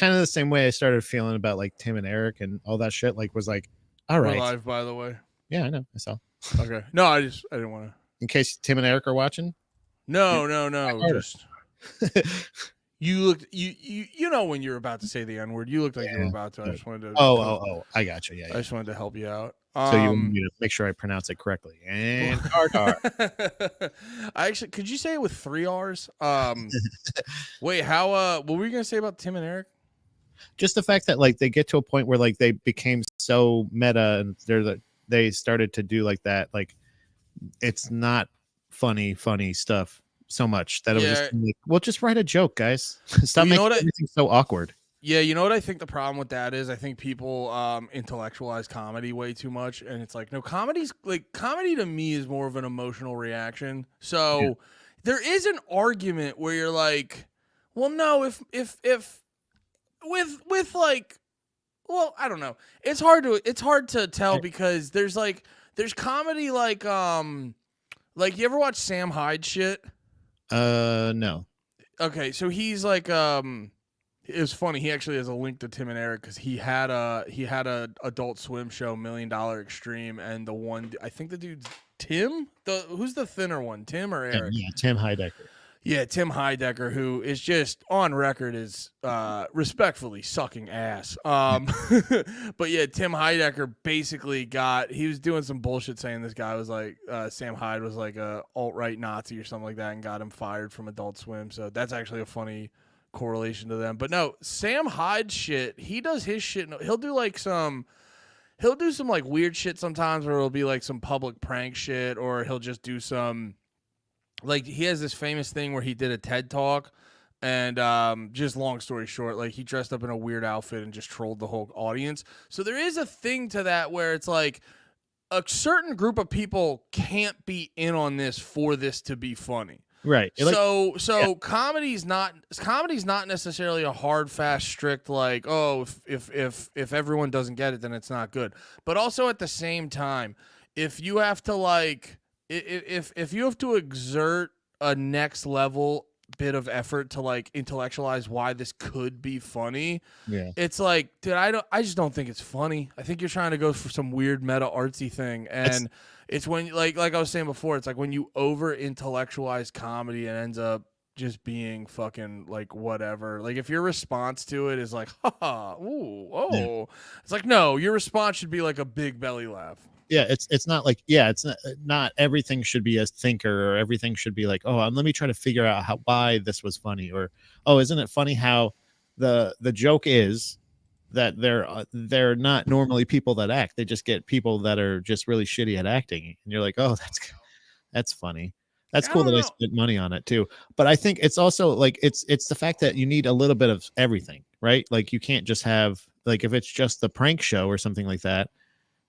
kind of the same way I started feeling about like Tim and Eric and all that shit. Like, was like, all We're right, live, by the way. yeah, I know, I saw. Okay. No, I didn't want to. In case Tim and Eric are watching. No. Just you looked you know when you're about to say the N-word. You looked like you were about to. I just wanted to. Oh, I got you. Yeah, I just wanted to help you out. So you want me to make sure I pronounce it correctly. And car. I actually could you say it with 3 R's? Wait, how what were you gonna say about Tim and Eric? Just the fact that like they get to a point where like they became so meta and they started to do like that, like it's not funny stuff so much that it was just like, well, just write a joke, guys. Stop making everything so awkward. Yeah, you know what I think the problem with that is? I think people intellectualize comedy way too much, and it's like, no, comedy to me is more of an emotional reaction. So there is an argument where you're like, well, no, if with like, well, I don't know. It's hard to tell because there's comedy like you ever watch Sam Hyde shit? No. Okay, so he's like it was funny. He actually has a link to Tim and Eric because he had a Adult Swim show, $1 Million Extreme, and the one I think the dude's Tim. Who's the thinner one, Tim or Eric? Yeah, Tim Heidecker. Yeah, Tim Heidecker, who is just on record is respectfully sucking ass. But yeah, Tim Heidecker basically he was doing some bullshit saying this guy was like Sam Hyde was like a alt-right Nazi or something like that and got him fired from Adult Swim. So that's actually a funny correlation to them. But no, Sam Hyde shit, he does his shit. He'll do some like weird shit sometimes where it'll be like some public prank shit, or he'll just do some. Like, he has this famous thing where he did a TED Talk, and just long story short, like, he dressed up in a weird outfit and just trolled the whole audience. So there is a thing to that where it's like a certain group of people can't be in on this for this to be funny. Right. So comedy's not necessarily a hard, fast, strict like, oh, if everyone doesn't get it, then it's not good. But also at the same time, if you have to like if you have to exert a next level bit of effort to like intellectualize why this could be funny, it's like, dude, I just don't think it's funny. I think you're trying to go for some weird meta artsy thing, and it's when like I was saying before, it's like when you over intellectualize comedy and ends up just being fucking like whatever. Like if your response to it is like, ha, ooh, oh, it's like, no, your response should be like a big belly laugh. Yeah, it's not like, it's not everything should be a thinker, or everything should be like, oh, let me try to figure out why this was funny, or oh, isn't it funny how the joke is that they're not normally people that act, they just get people that are just really shitty at acting, and you're like, oh, that's funny. That's cool that I spent money on it too. But I think it's also like it's the fact that you need a little bit of everything, right? Like you can't just have like, if it's just the prank show or something like that,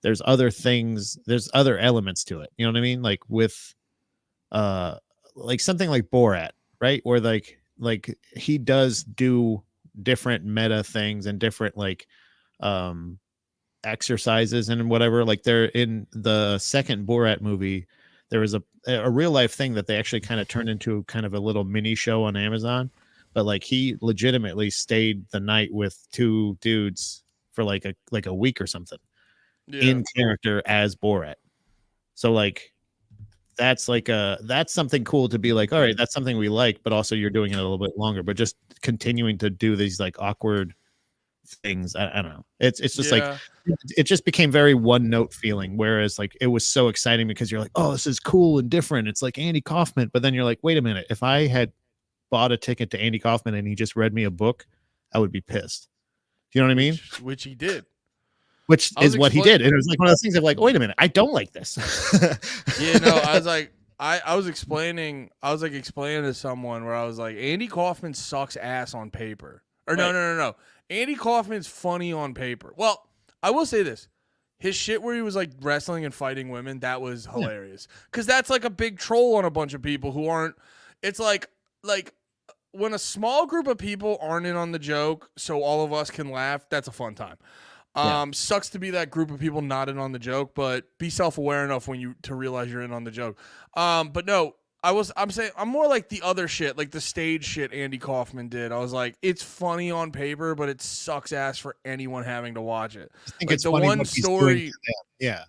there's other things, there's other elements to it. You know what I mean? Like with like something like Borat, right? Where like he does do different meta things and different like exercises and whatever. Like they're in the second Borat movie, there was a real life thing that they actually kind of turned into kind of a little mini show on Amazon. But like he legitimately stayed the night with 2 dudes for like a week or something. In character as Borat. So like that's something cool to be like, all right, that's something we like, but also you're doing it a little bit longer, but just continuing to do these like awkward things. I don't know. It's just like it just became very one note feeling, whereas like it was so exciting because you're like, oh, this is cool and different. It's like Andy Kaufman, but then you're like, wait a minute, if I had bought a ticket to Andy Kaufman and he just read me a book, I would be pissed. Do you know what I mean? Which he did. Which is what he did. And it was like one of those things of like, wait a minute, I don't like this. Yeah, no, I was like, I was explaining to someone where I was like, Andy Kaufman sucks ass on paper. Or right. No. Andy Kaufman's funny on paper. Well, I will say this. His shit where he was like wrestling and fighting women, that was hilarious. Because that's like a big troll on a bunch of people who aren't. It's like when a small group of people aren't in on the joke, so all of us can laugh, that's a fun time. Sucks to be that group of people not in on the joke, but be self-aware enough to realize you're in on the joke. But no, I'm saying I'm more like the other shit, like the stage shit Andy Kaufman did. I was like, it's funny on paper, but it sucks ass for anyone having to watch it. I think Like it's funny what he's doing to them. Yeah.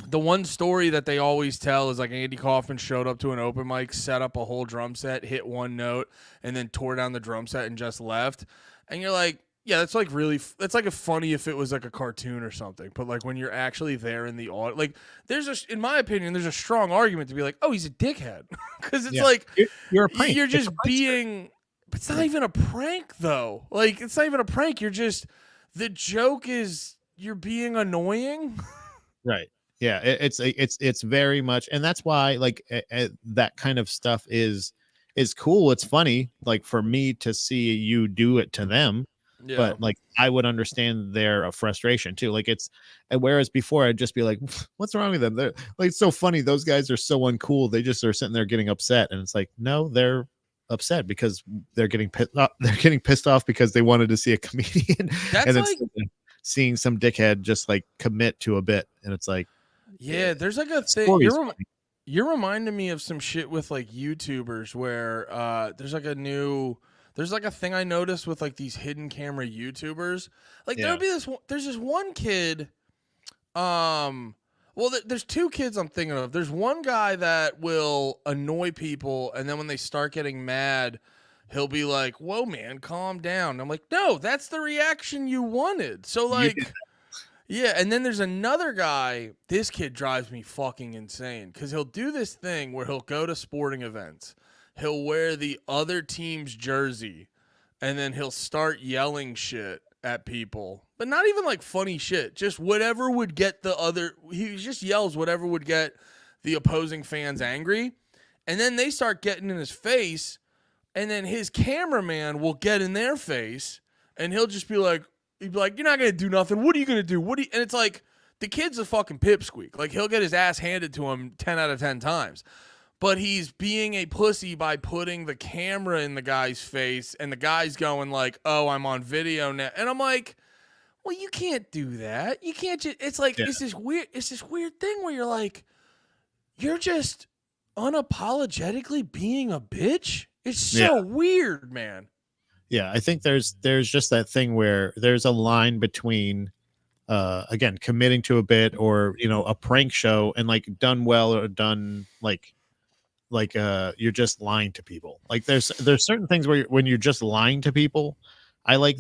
the one story that they always tell is like Andy Kaufman showed up to an open mic, set up a whole drum set, hit one note, and then tore down the drum set and just left. And you're like, yeah, that's like really, that's like a funny if it was like a cartoon or something. But like when you're actually there in the audience, like in my opinion, there's a strong argument to be like, oh, he's a dickhead, because it's like you're a prank. you're just being. But it's not even a prank though. Like it's not even a prank. You're just the joke is you're being annoying. Right. Yeah, it's very much, and that's why like that kind of stuff is cool. It's funny, like for me to see you do it to them, Yeah. but like I would understand their frustration too. Like whereas before I'd just be like, what's wrong with them? They're like, it's so funny. Those guys are so uncool. They just are sitting there getting upset, and it's like, no, they're upset because they're getting pissed off. They're getting pissed off because they wanted to see a comedian, That's and like then seeing some dickhead just like commit to a bit, and it's like. yeah, there's like a thing. You're reminding me of some shit with like YouTubers where there's like a thing I noticed with like these hidden camera YouTubers. Like there'll be there's this one kid. Well, there's two kids I'm thinking of. There's one guy that will annoy people, and then when they start getting mad, he'll be like, "Whoa, man, calm down." And I'm like, "No, that's the reaction you wanted." So like. Yeah, and then there's another guy. This kid drives me fucking insane because he'll do this thing where he'll go to sporting events. He'll wear the other team's jersey, and then he'll start yelling shit at people. But not even like funny shit. Just whatever would get he just yells whatever would get the opposing fans angry. And then they start getting in his face, and then his cameraman will get in their face, and he'll just be like, he'd be like, "You're not gonna do nothing. What are you gonna do? And it's like the kid's a fucking pipsqueak. Like he'll get his ass handed to him 10 out of 10 times. But he's being a pussy by putting the camera in the guy's face, and the guy's going like, "Oh, I'm on video now." And I'm like, "Well, you can't do that. You can't just it's like it's this weird thing where you're like, you're just unapologetically being a bitch. It's so weird, man." Yeah, I think there's just that thing where there's a line between again committing to a bit or a prank show and like done well or done like you're just lying to people. Like there's certain things where when you're just lying to people, I like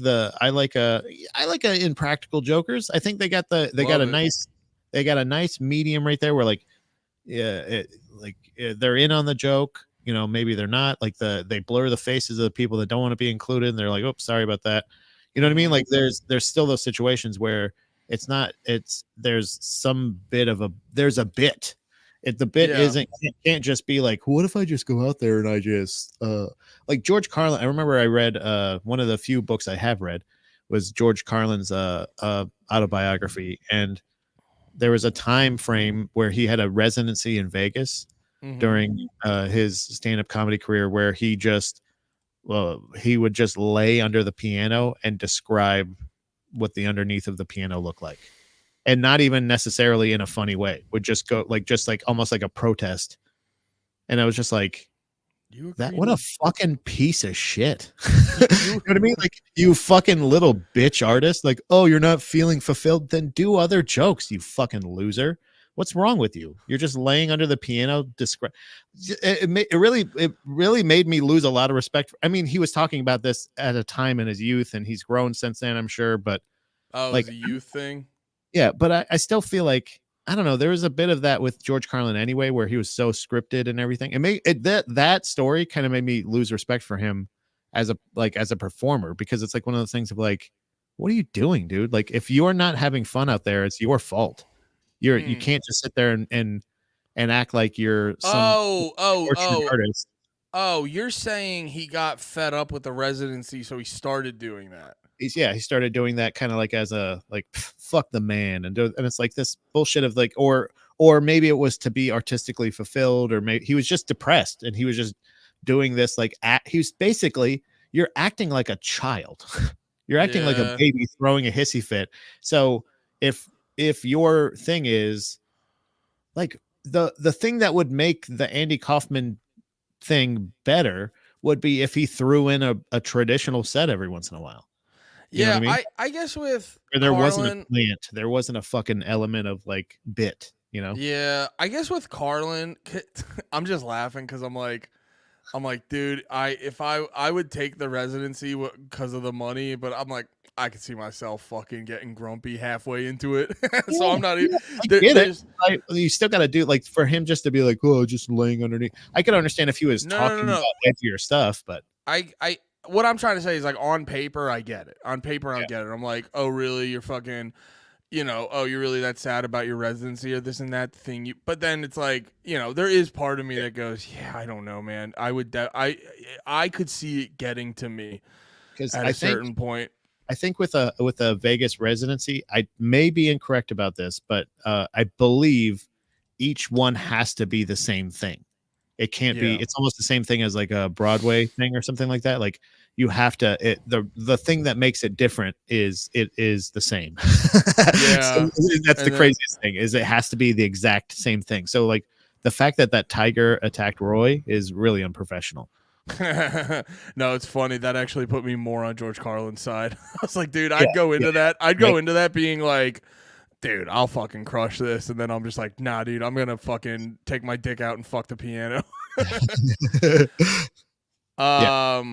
Impractical Jokers. I think they got a nice medium right there where like they're in on the joke. Maybe they're not. Like they blur the faces of the people that don't want to be included, and they're like, "Oops, sorry about that." You know what I mean? Like there's still those situations where there's some bit of there's a bit. The bit isn't, it can't just be like, what if I just go out there and I just like George Carlin. I remember I read one of the few books I have read was George Carlin's autobiography, and there was a time frame where he had a residency in Vegas during his stand-up comedy career where he would just lay under the piano and describe what the underneath of the piano looked like, and not even necessarily in a funny way. Would just go like almost like a protest. And I was just like, what a fucking piece of shit. You know what I mean? Like, you fucking little bitch artist. Like, oh, you're not feeling fulfilled? Then do other jokes, you fucking loser. What's wrong with you? You're just laying under the piano. It really made me lose a lot of respect. I mean, he was talking about this at a time in his youth, and he's grown since then, I'm sure. But like a youth thing. Yeah, but I still feel like, I don't know, there was a bit of that with George Carlin anyway, where he was so scripted and everything. That story kind of made me lose respect for him as a performer, because it's like one of those things of like, what are you doing, dude? Like, if you're not having fun out there, it's your fault. You can't just sit there and act like you're some artist. Oh, you're saying he got fed up with the residency, so he started doing that. He started doing that kind of like as a like, fuck the man, and it's like this bullshit of like, or maybe it was to be artistically fulfilled, or maybe he was just depressed and he was just doing this like he was basically, you're acting like a child. You're acting like a baby throwing a hissy fit. So if your thing is like the thing that would make the Andy Kaufman thing better would be if he threw in a traditional set every once in a while. You know what Yeah, I mean? I guess with Or there wasn't a Carlin, plant. There wasn't a fucking element of like bit, you know? yeah, I guess with Carlin, I'm just laughing because I'm like, dude, if I would take the residency because of the money, but I'm like, I could see myself fucking getting grumpy halfway into it. So Yeah, I'm not even yeah, I get it. there's You still got to do like for him just to be like, oh, just laying underneath. I could understand if he was talking no. about edgier stuff, but I what I'm trying to say is like on paper I get it. On paper I yeah, get it. I'm like, oh really? You're fucking, oh, you're really that sad about your residency or this and that thing. But then it's like, there is part of me that goes, yeah, I don't know, man. I could see it getting to me because at a certain point. I think with a Vegas residency, I may be incorrect about this, but I believe each one has to be the same thing. It can't be. Yeah. It's almost the same thing as like a Broadway thing or something like that. Like you have to. The thing that makes it different is it is the same. Yeah. So that's the And then craziest thing is it has to be the exact same thing. So like the fact that tiger attacked Roy is really unprofessional. no, it's funny. That actually put me more on George Carlin's side. I was like, dude, Yeah, I'd go into yeah, that. I'd right. go into that being like, dude, I'll fucking crush this. And then I'm just like, nah, dude, I'm going to fucking take my dick out and fuck the piano. Yeah,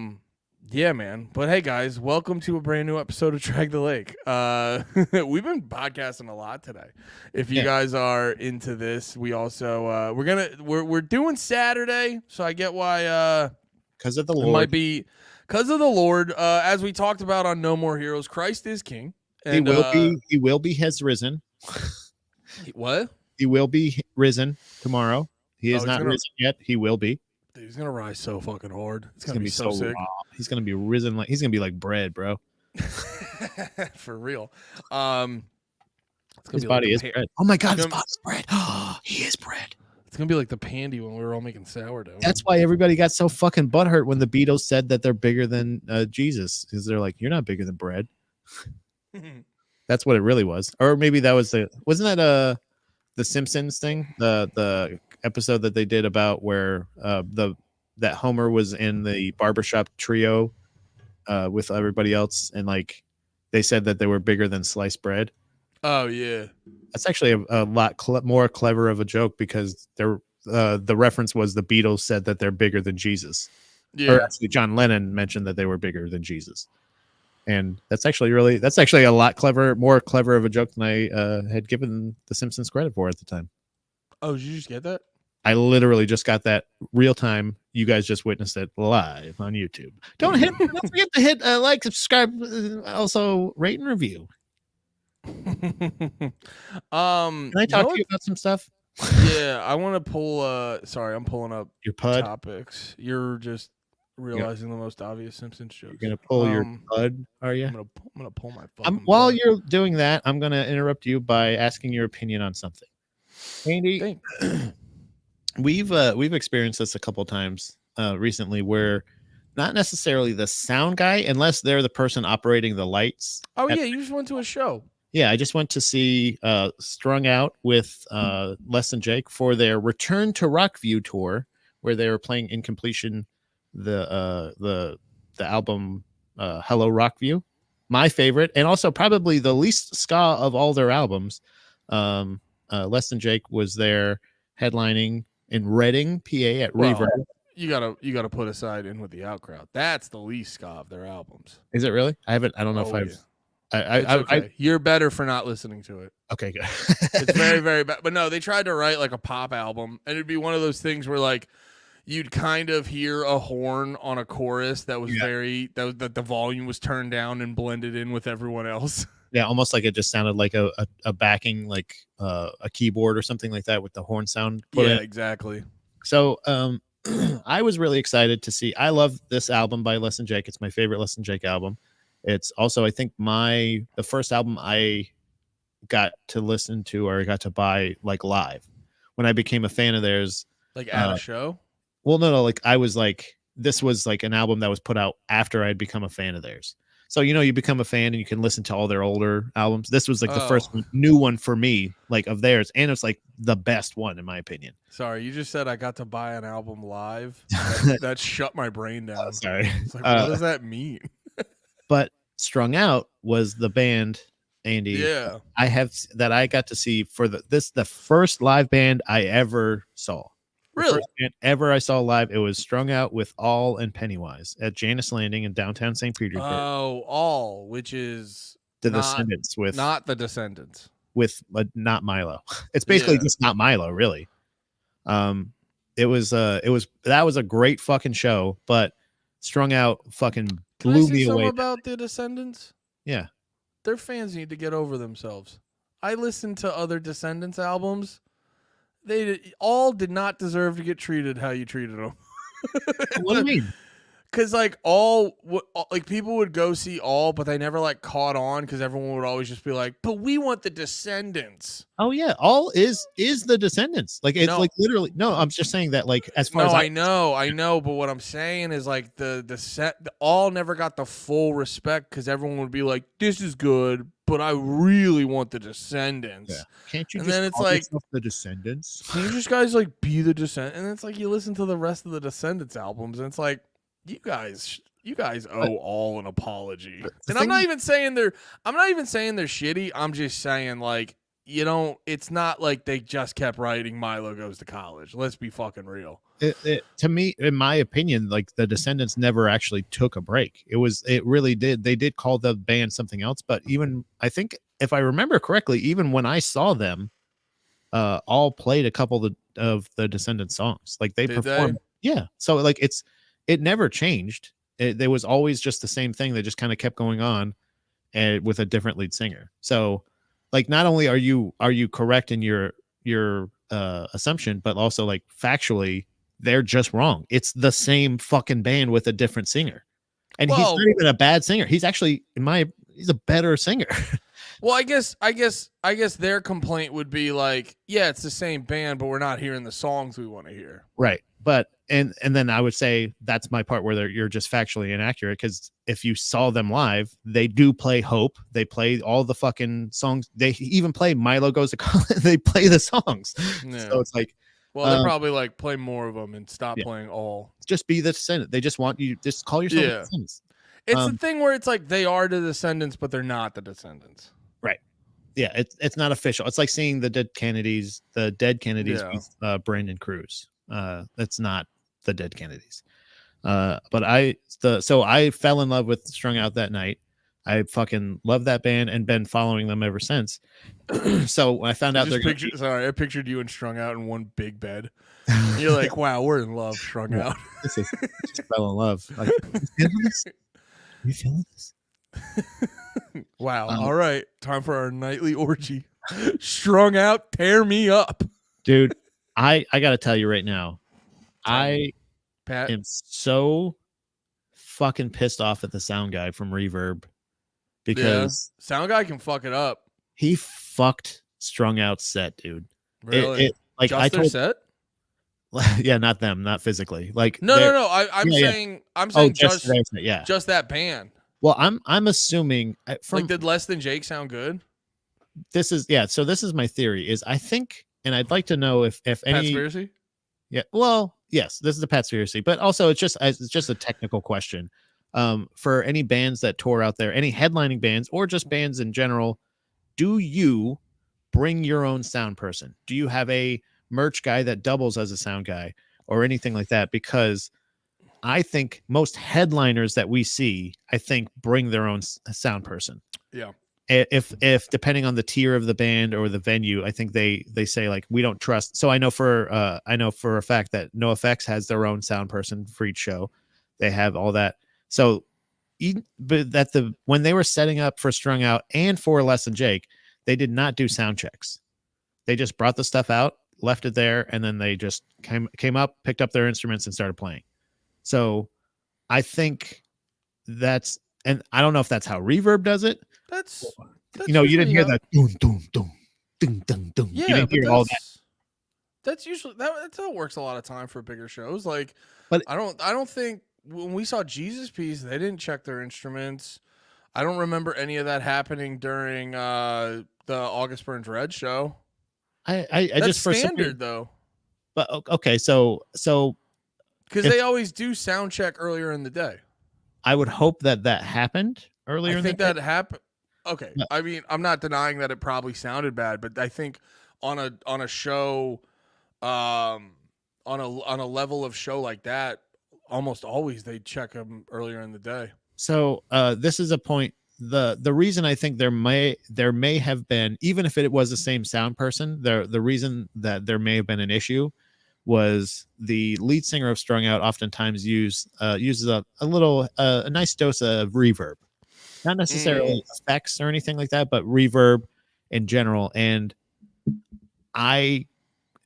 Yeah, man. But hey, guys, welcome to a brand new episode of Drag the Lake. We've been podcasting a lot today. If you yeah. guys are into this, we also we're doing Saturday, so I get why Because of the it Lord. might be because of the Lord. As we talked about on No More Heroes, Christ is King. And He will be has risen. what? He will be risen tomorrow. He is he's not gonna risen yet. He will be. dude, he's gonna rise so fucking hard. It's He's gonna be so sick. raw. He's gonna be risen like he's gonna be like bread, bro. For real. It's gonna His be body like is bread. Oh my god, his gonna- body's bread. He is bread. It's gonna be like the pandy when we were all making sourdough. That's why everybody got so fucking butthurt when the Beatles said that they're bigger than Jesus, because they're like, you're not bigger than bread. That's what it really was. Or maybe that was wasn't that the Simpsons thing, the episode that they did about where that Homer was in the barbershop trio with everybody else, and like they said that they were bigger than sliced bread. Oh yeah, That's actually a lot more clever of a joke because the reference was the Beatles said that they're bigger than Jesus. yeah. Or actually John Lennon mentioned that they were bigger than Jesus. And that's actually a lot more clever of a joke than I had given the Simpsons credit for at the time. Oh, did you just get that? I literally just got that real time. You guys just witnessed it live on YouTube. Don't forget to hit like, subscribe, also rate and review. Can I talk to you about some stuff? Yeah, I want to pull. Sorry, I'm pulling up Your pud. topics. You're just realizing the most obvious Simpsons jokes. You're gonna pull your pud, are you? I'm gonna pull my. Fucking While pud. you're doing that, I'm gonna interrupt you by asking your opinion on something. Andy, we've experienced this a couple times recently, where not necessarily the sound guy, unless they're the person operating the lights. Oh yeah, you just went to a show. Yeah, I just went to see Strung Out with Les and Jake for their Return to Rockview tour, where they were playing in completion the album Hello Rockview, my favorite, and also probably the least ska of all their albums. Les and Jake was there headlining in Reading, PA at Reverb. You gotta put aside In With the Outcrowd. That's the least ska of their albums. Is it really? I don't know if I've. Yeah. Okay. You're better for not listening to it. Okay, good. It's very, very bad. But no, they tried to write like a pop album, and it'd be one of those things where like you'd kind of hear a horn on a chorus that was that the volume was turned down and blended in with everyone else. Yeah, almost like it just sounded like a backing, like a keyboard or something like that with the horn sound. Exactly. So I was really excited to see. I love this album by Les and Jake. It's my favorite Les and Jake album. It's also, I think, the first album I got to listen to or got to buy like live when I became a fan of theirs. Like at a show? Well, no, like I was like, this was like an album that was put out after I'd become a fan of theirs. So you become a fan and you can listen to all their older albums. This was like the Oh, first new one for me, like of theirs, and it's like the best one in my opinion. sorry. You just said I got to buy an album live. That shut my brain down. Sorry. It's like, what does that mean? But Strung Out was the band, Andy. Yeah. I got to see for the first live band I ever saw. The Really? first band ever I saw live, it was Strung Out with All and Pennywise at Janus Landing in downtown St. Petersburg. Oh, All, which is The not, Descendants with not the Descendants. not Milo. It's basically just not Milo, really. That was a great fucking show, but Strung Out fucking Can I blew say me something away. about the Descendants? Yeah. Their fans need to get over themselves. I listened to other Descendants albums. They all did not deserve to get treated how you treated them. What do you mean? Because like like people would go see All, but they never like caught on because everyone would always just be like, "But we want the Descendants." Oh yeah, All is the Descendants. Like it's No. like literally. No, I'm just saying that like as far No, as I know. But what I'm saying is like the All never got the full respect because everyone would be like, "This is good, but I really want the Descendants." Yeah. Can't you And just then it's call like, yourself the Descendants? can you just guys like be the Descendants? And it's like you listen to the rest of the Descendants albums, and it's like you guys owe All an apology. And I'm not even saying they're shitty. I'm just saying like it's not like they just kept writing Milo Goes to College. Let's be fucking real. To me, in my opinion, like the Descendants never actually took a break. It really did. They did call the band something else, but even I think if I remember correctly, even when I saw them, All played a couple of the Descendants songs. Like they performed. Yeah. So like it never changed. There was always just the same thing that just kind of kept going on, and with a different lead singer. So like not only are you correct in your assumption, but also like factually they're just wrong. It's the same fucking band with a different singer, and he's not even a bad singer. He's actually he's a better singer. Well, I guess their complaint would be like, yeah, it's the same band, but we're not hearing the songs we want to hear. Right. But and then I would say that's my part where you're just factually inaccurate, because if you saw them live, they do play Hope. They play all the fucking songs. They even play Milo Goes to College. They play the songs. Yeah. So it's like, well, they probably like play more of them and stop playing All. Just be the Descendant. They just want you just call yourself the Descendants. It's the thing where it's like they are the Descendants, but they're not the Descendants. Right. Yeah, it's not official. It's like seeing the Dead Kennedys with Brandon Cruz. That's not the Dead Kennedys. But I fell in love with Strung Out that night. I fucking love that band and been following them ever since. So I found out I pictured you and Strung Out in one big bed. You're like, wow, we're in love, Strung Out. Just fell in love. Like, you feeling this? Wow. All right. Time for our nightly orgy. Strung Out, tear me up. Dude, I got to tell you right now, I am so fucking pissed off at the sound guy from Reverb, because sound guy can fuck it up. He fucked Strung Out set, dude. Really? Like just their set? Yeah, not them, not physically. Like no. I'm saying just that band. Well, I'm assuming did Less Than Jake sound good? So this is my theory is I think, and I'd like to know if any conspiracy. Yeah, well, yes, this is a conspiracy, but also it's just a technical question. For any bands that tour out there, any headlining bands or just bands in general, do you bring your own sound person? Do you have a merch guy that doubles as a sound guy or anything like that? Because I think most headliners that we see, I think, bring their own sound person. Yeah. If depending on the tier of the band or the venue, I think they say like, we don't trust. So I know for a fact that NoFX has their own sound person for each show. They have all that. So when they were setting up for Strung Out and for Less Than Jake, they did not do sound checks. They just brought the stuff out, left it there, and then they just came up, picked up their instruments, and started playing. So I think and I don't know if that's how Reverb does it. That's you didn't hear that doom doom doom ding ding doom. Yeah, you didn't hear all that. That's usually that's how it works a lot of time for bigger shows. Like, but I don't think when we saw Jesus Piece, they didn't check their instruments. I don't remember any of that happening during the August Burns Red show. I That's just for some reason, standard though, but okay, so because if they always do sound check earlier in the day. I would hope that that happened I earlier in the think day. that happened. Okay, But- I mean, I'm not denying that it probably sounded bad, but I think on a show, um, on a level of show like that, almost always they check them earlier in the day. So this is a point. The reason I think there may have been, even if it was the same sound person, the reason that there may have been an issue was the lead singer of Strung Out oftentimes uses a little a nice dose of reverb, not necessarily effects or anything like that, but reverb in general. And I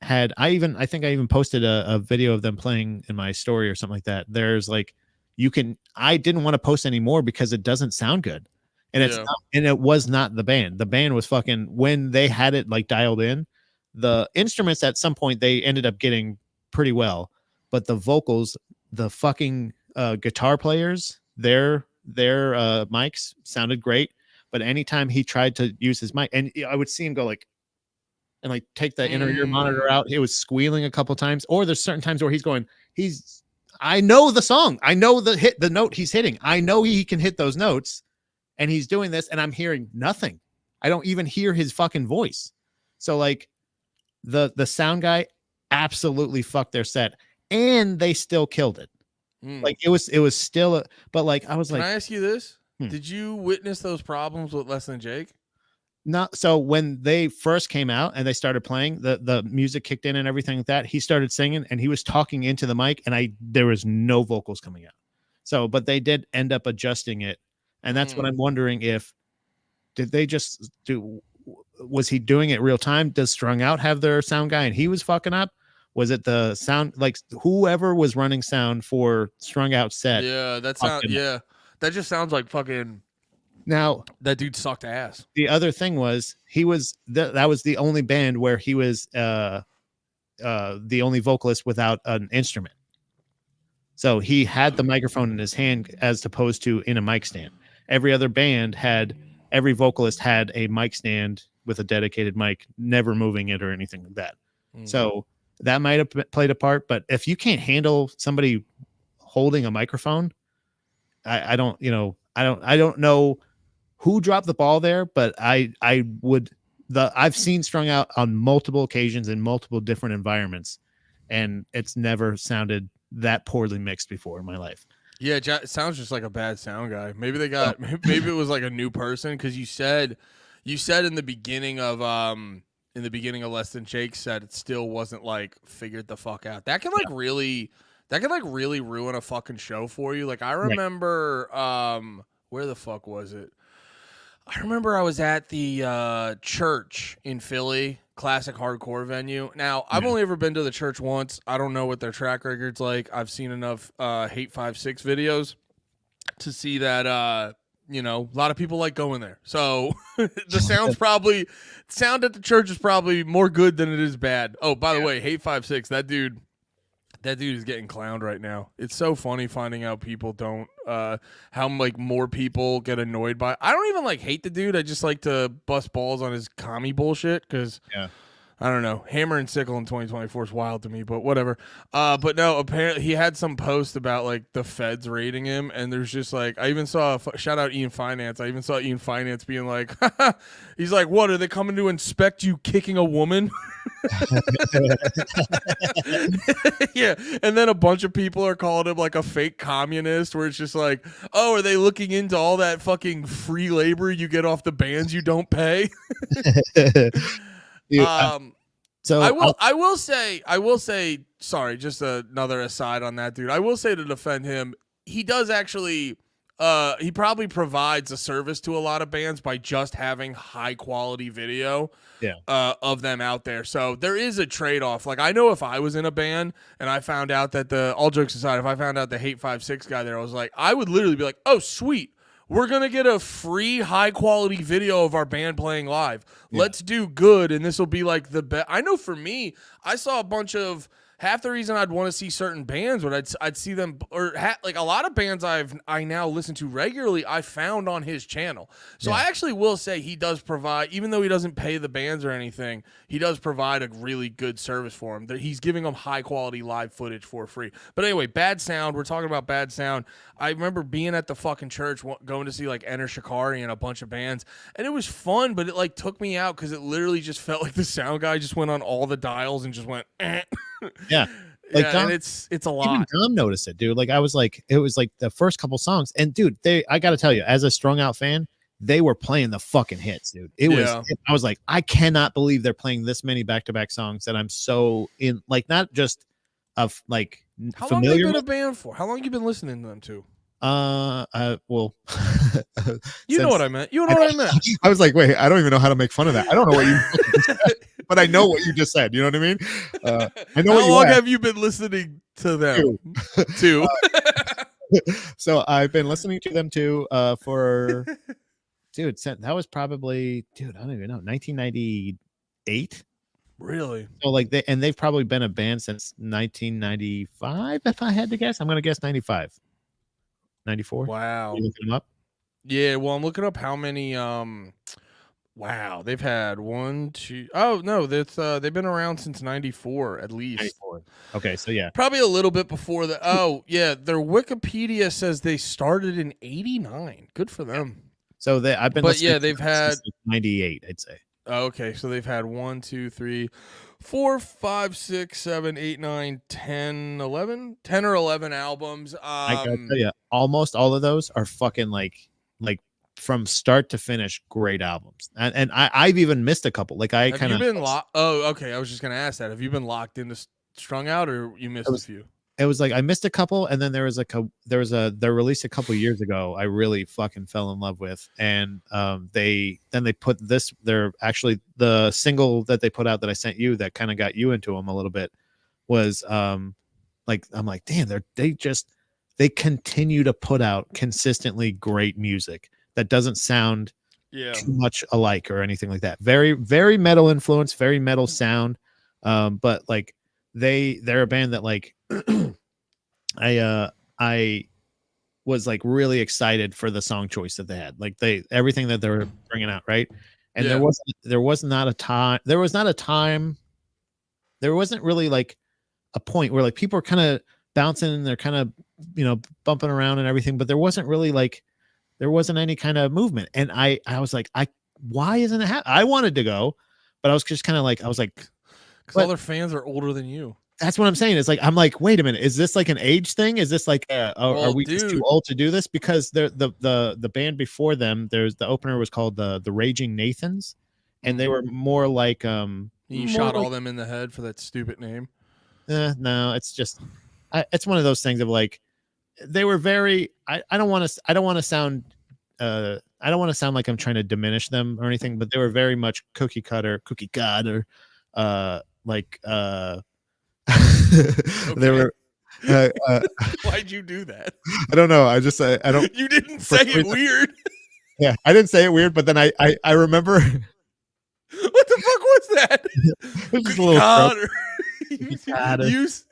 I think I even posted a video of them playing in my story or something like that. There's like I didn't want to post anymore because it doesn't sound good. And Yeah. it was not the band. The band was fucking, when they had it like dialed in, the instruments at some point they ended up getting pretty well, but the vocals, the fucking guitar players, their mics sounded great. But anytime he tried to use his mic, and I would see him go like, and like take the inner ear monitor out, it was squealing a couple times. Or there's certain times where I know the song, I know the note he's hitting, I know he can hit those notes, and he's doing this, and I'm hearing nothing. I don't even hear his fucking voice. So like the sound guy absolutely fucked their set, and they still killed it. Like it was still but like I was Can like, I ask you this? Did you witness those problems with Less Than Jake? not so when they first came out and they started playing, the music kicked in and everything like that, he started singing and he was talking into the mic, and there was no vocals coming out. So but they did end up adjusting it, and that's what I'm wondering, if did they just do, was he doing it real time? Does Strung Out have their sound guy and he was fucking up? Was it the sound, like whoever was running sound for Strung Out set? Yeah, that just sounds like fucking. Now that dude sucked ass. The other thing was that was the only band where he was the only vocalist without an instrument. So he had the microphone in his hand as opposed to in a mic stand. Every vocalist had a mic stand with a dedicated mic, never moving it or anything like that. So that might have played a part. But if you can't handle somebody holding a microphone, I don't know who dropped the ball there, but I've seen Strung Out on multiple occasions in multiple different environments, and it's never sounded that poorly mixed before in my life. Yeah, it sounds just like a bad sound guy. Maybe maybe it was like a new person, because you said in the beginning of Less Than Jake said it still wasn't like figured the fuck out. That can really ruin a fucking show for you. Like I remember where the fuck was it? I remember I was at the church in Philly, classic hardcore venue. Now, I've only ever been to the church once. I don't know what their track record's like. I've seen enough Hate 5-6 videos to see that, a lot of people like going there. So the sound at the church is probably more good than it is bad. Oh, by the way, Hate 5-6, that dude is getting clowned right now. It's so funny finding out people don't how like more people get annoyed by. I don't even like hate the dude. I just like to bust balls on his commie bullshit, because I don't know. Hammer and sickle in 2024 is wild to me, but whatever. But no, apparently he had some post about like the feds raiding him, and there's just like, I even saw shout out Ian Finance. I even saw Ian Finance being like, he's like, "What, are they coming to inspect you kicking a woman?" Yeah, and then a bunch of people are calling him like a fake communist, where it's just like, "Oh, are they looking into all that fucking free labor you get off the bands you don't pay?" So I will say, sorry, just another aside on that dude. I will say, to defend him, he does actually, he probably provides a service to a lot of bands by just having high quality video of them out there. So there is a trade-off. Like, I know if I was in a band and I found out that all jokes aside, if I found out the Hate 5-6 guy there, I was like, I would literally be like, "Oh, sweet. We're going to get a free high-quality video of our band playing live. Let's do good, and this will be like the best." I know for me, I saw a bunch of half the reason I'd want to see certain bands, but I'd see them, or like a lot of bands I now listen to regularly, I found on his channel. So I actually will say he does provide, even though he doesn't pay the bands or anything, he does provide a really good service for them. He's giving them high quality live footage for free. But anyway, Bad Sound. We're talking about Bad Sound. I remember being at the fucking church, going to see like Enter Shikari and a bunch of bands, and it was fun, but it like took me out because it literally just felt like the sound guy just went on all the dials and just went. Yeah. Like yeah, Dom, and it's a lot. even Dom noticed it, dude. Like I was like, it was like the first couple songs, and dude, I got to tell you, as a Strung Out fan, they were playing the fucking hits, dude. I was like, I cannot believe they're playing this many back-to-back songs that I'm so in, like, not just of like How familiar. long have you been a band for? How long have you been listening to them to? Well, you know what I meant. You know what I meant. I was like, wait, I don't even know how to make fun of that. I don't know what you said, but I know what you just said. You know what I mean? I know. How long have you been listening to them? Two. So I've been listening to them too for dude, that was probably, dude, I don't even know, 1998. Really? So like they've probably been a band since 1995 if I had to guess. I'm going to guess 95. 94. Wow. You looking them up? Yeah, well, I'm looking up how many wow, they've had one, two. Oh, no, that's they've been around since 94 at least. 94. Okay, so yeah. Probably a little bit before that. Oh, yeah, their Wikipedia says they started in 89. Good for them. So I've been But yeah, they've had 98, I'd say. Okay, so they've had 1, 2, 3, 4, 5, 6, 7, 8, 9, 10, 11, 10 or 11 albums. I gotta tell you, almost all of those are fucking like from start to finish great albums. And I've even missed a couple. Like I kind of been locked. Oh, okay. I was just gonna ask that. Have you been locked into Strung Out, or you missed a few? It was like I missed a couple, and then they released a couple years ago. I really fucking fell in love with, and they put this. They're actually the single that they put out that I sent you that kind of got you into them a little bit was like I'm like, damn, they continue to put out consistently great music that doesn't sound too much alike or anything like that. Very, very metal influence, very metal sound, but like they're a band that like. I was like really excited for the song choice that they had. Like everything that they were bringing out, right? And there wasn't really like a point where like people were kind of bouncing and they're kind of, bumping around and everything, but there wasn't any kind of movement. And I was like, why isn't it happening? I wanted to go, but I was just kind of like, because all their fans are older than you. That's what I'm saying. It's like, I'm like, wait a minute. Is this like an age thing? Is this like, are we just too old to do this? Because the band before them, the opener was called the Raging Nathans, and they were more like, you shot all them in the head for that stupid name. No, it's just, it's one of those things of like, they were very, I don't want to sound like I'm trying to diminish them or anything, but they were very much cookie cutter, like, they were why'd you do that? I don't know. I just I don't. You didn't say it weird. Yeah, I didn't say it weird, but then I remember. What the fuck was that? It was just a little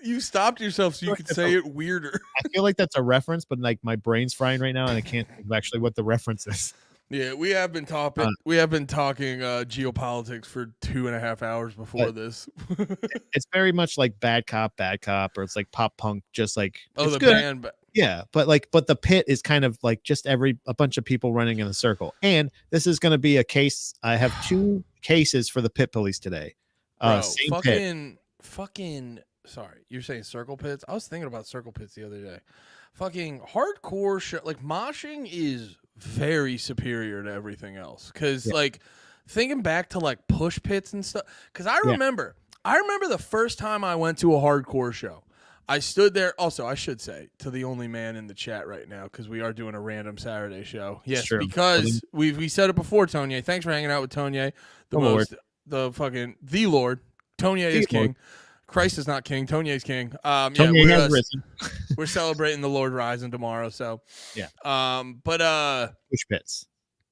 you stopped yourself so you could say it weirder. I feel like that's a reference, but like my brain's frying right now and I can't think of actually what the reference is. Yeah, we have been talking geopolitics for 2.5 hours before this. It's very much like bad cop, or it's like pop punk, just like the good. band. Yeah, but the Pit is kind of like just a bunch of people running in a circle. And this is going to be a case. I have 2 cases for the Pit Police today. Fucking. Sorry, you're saying circle pits? I was thinking about circle pits the other day. Fucking hardcore shit. Like moshing is very superior to everything else. Because like thinking back to like push pits and stuff. Because I remember the first time I went to a hardcore show. I stood there. Also, I should say to the only man in the chat right now, because we are doing a random Saturday show. Yes, because we said it before, Tonye. Thanks for hanging out with Tonye. The Lord. Tonye is king. Christ is not king. Tonye's king. Tonye has risen. We're celebrating the Lord rising tomorrow. So yeah. Push pits.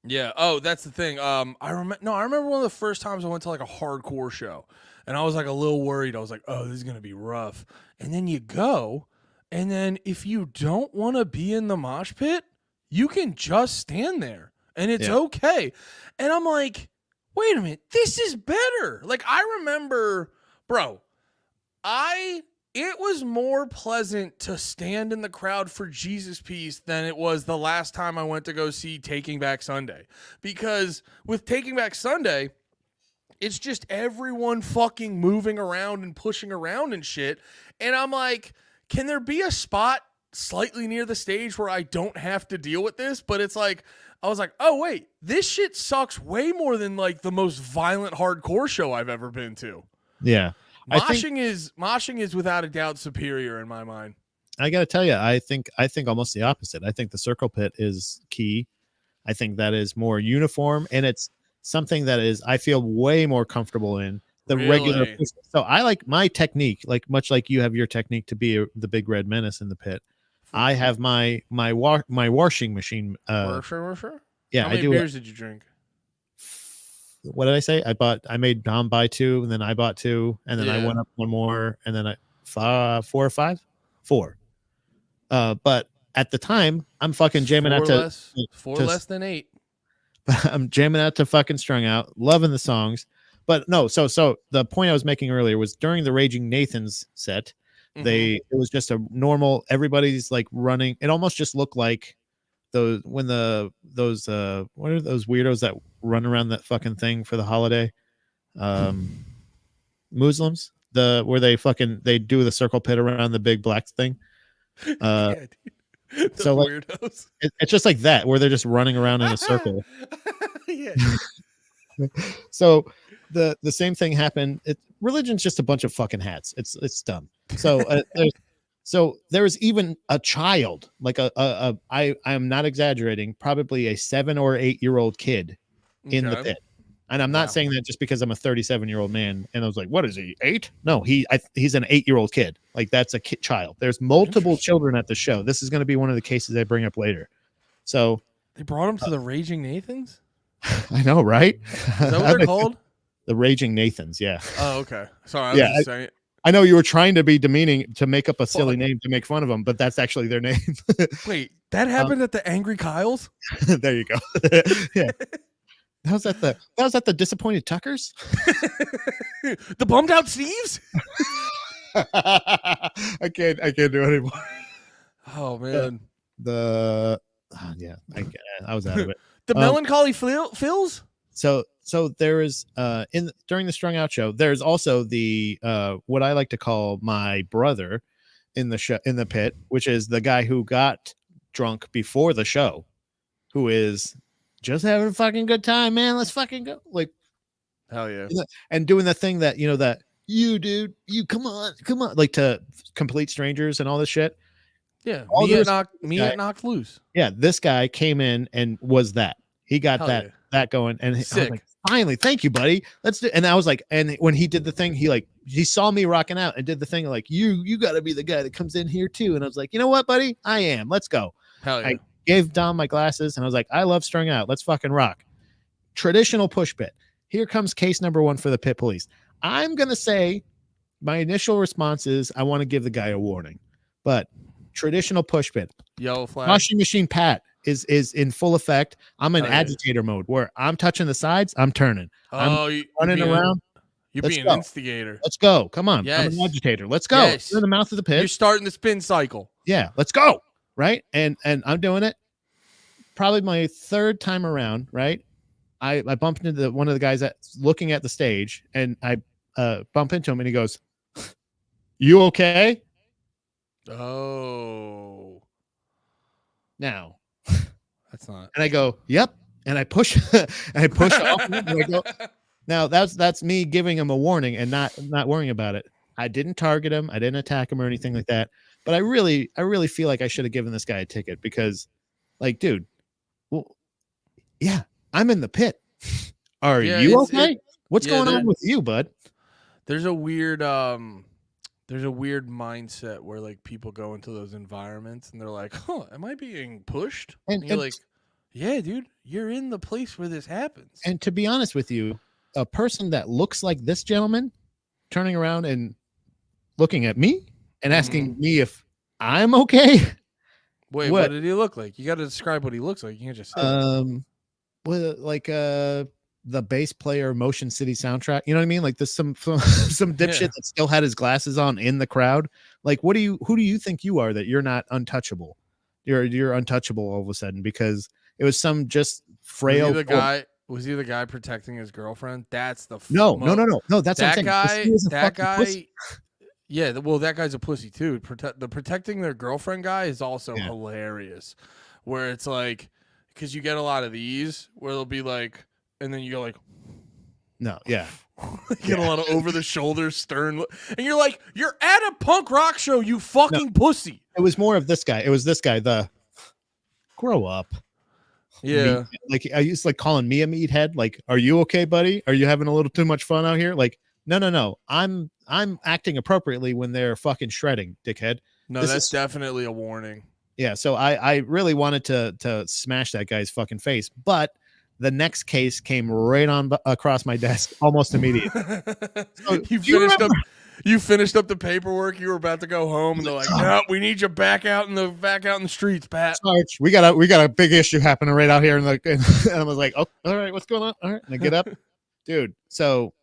Yeah. Oh, that's the thing. I remember one of the first times I went to like a hardcore show, And I was like a little worried. I was like, oh, this is going to be rough. And then you go, and then if you don't want to be in the mosh pit, you can just stand there and it's Yeah. okay. And I'm like, wait a minute, this is better. Like, I remember, bro, it was more pleasant to stand in the crowd for Jesus Piece than it was the last time I went to go see Taking Back Sunday. Because with Taking Back Sunday, it's just everyone fucking moving around and pushing around and shit. And I'm like, can there be a spot slightly near the stage where I don't have to deal with this? But it's like, I was like, oh, wait, this shit sucks way more than like the most violent hardcore show I've ever been to. Yeah. Moshing is without a doubt superior in my mind. I got to tell you, I think almost the opposite. I think the circle pit is key. I think that is more uniform, and it's something that is I feel way more comfortable in the regular. So I like my technique, like much like you have your technique to be the big red menace in the pit. I have my washing machine. Yeah, How many beers did you drink? What did I say? I made Dom buy 2, and then I bought 2, and then I went up 1 more, and then 4 or 5, 4. But at the time, I'm fucking jamming out to less than 8. I'm jamming out to fucking Strung Out, loving the songs. But no, so the point I was making earlier was during the Raging Nathan's set, it was just a normal, everybody's like running. It almost just looked like those what are those weirdos that run around that fucking thing for the holiday? Muslims, where they do the circle pit around the big black thing. So like, weirdos. It's just like that, where they're just running around in a circle. Yeah. So the same thing happened. Religion's just a bunch of fucking hats. It's dumb. So there's even a child, like I am not exaggerating, probably a 7 or 8 year old kid in the pit. And I'm not saying that just because I'm a 37-year-old man. And I was like, what is he, 8? No, he's an 8-year-old kid. Like, that's a child. There's multiple children at the show. This is going to be one of the cases I bring up later. So they brought him to the Raging Nathans? I know, right? Is that what they're called? The Raging Nathans, yeah. Oh, okay. Sorry, I was just saying. I know you were trying to be demeaning to make up a silly name to make fun of them, but that's actually their name. Wait, that happened at the Angry Kyles? There you go. Yeah. That was at the Disappointed Tuckers? The Bummed Out Steves? I can't do it anymore. Oh man. I was out of it. The Melancholy Phils? So there is during the Strung Out show, there's also the what I like to call my brother in the pit, which is the guy who got drunk before the show, who is just having a fucking good time, man. Let's fucking go. Like, hell yeah. And doing the thing that, that dude, come on, like to complete strangers and all this shit. Yeah. Me at Knocked Loose. Yeah. This guy came in and was that. He got that going. And I was like, finally, thank you, buddy. Let's do. And I was like, and when he did the thing, he saw me rocking out and did the thing like, you got to be the guy that comes in here too. And I was like, you know what, buddy? I am. Let's go. Hell yeah. I gave Dom my glasses and I was like, I love Strung Out. Let's fucking rock. Traditional push pit. Here comes case number 1 for the pit police. I'm going to say my initial response is I want to give the guy a warning, but traditional push pit. Yellow flag. Washing machine Pat is in full effect. I'm in agitator mode where I'm touching the sides. I'm turning. I'm running around. You're being an instigator. Let's go. Come on. Yes. I'm an agitator. Let's go. Yes. You're in the mouth of the pit. You're starting the spin cycle. Yeah. Let's go. Right. And I'm doing it. Probably my 3rd time around. Right. I bump into one of the guys that's looking at the stage, and I bump into him, and he goes, "You okay?" Oh. Now. That's not. And I go, "Yep." And I push off him, and I go, now that's me giving him a warning and not worrying about it. I didn't target him. I didn't attack him or anything like that. But I really feel like I should have given this guy a ticket because, like, dude, well, yeah, I'm in the pit. Are you okay? What's going on with you, bud? There's a weird mindset where like people go into those environments and they're like, "Huh, am I being pushed?" And you're like, "Yeah, dude, you're in the place where this happens." And to be honest with you, a person that looks like this gentleman turning around and looking at me and asking Mm-hmm. me if I'm okay. Wait, what What? did he look like? You got to describe what he looks like. You can't just say that. What like the bass player Motion City soundtrack. You know what I mean? Like there's some dipshit Yeah. that still had his glasses on in the crowd. Like, who do you think you are that you're not untouchable? You're untouchable all of a sudden because it was some just Was he frail the poor. guy? Was he the guy protecting his girlfriend? That's the No. That's what I'm that saying. He guy. was a That fucking pussy. guy. Yeah, well, that guy's a pussy too. The protecting their girlfriend guy is also Yeah. hilarious. Where it's like, because you get a lot of these where they'll be like, and then you go like, No. Yeah. you get a lot of over the shoulder stern, and you're like, you're at a punk rock show, you No. fucking pussy. It was more of this guy. It was this guy. The grow up. Meat. Yeah. Like I used to like calling me a meathead. Like, are you okay, buddy? Are you having a little too much fun out here? Like, no. I'm acting appropriately when they're fucking shredding, dickhead. No, This that's is definitely a warning. yeah. So I really wanted to smash that guy's fucking face, but the next case came right on across my desk almost immediately. So, You finished up the paperwork. You were about to go home, and they're like, "No, we need you back out in the streets, Pat." Sarge, we got a big issue happening right out here, and I was like, "Oh, all right, what's going on?" All right, and I get up, dude. So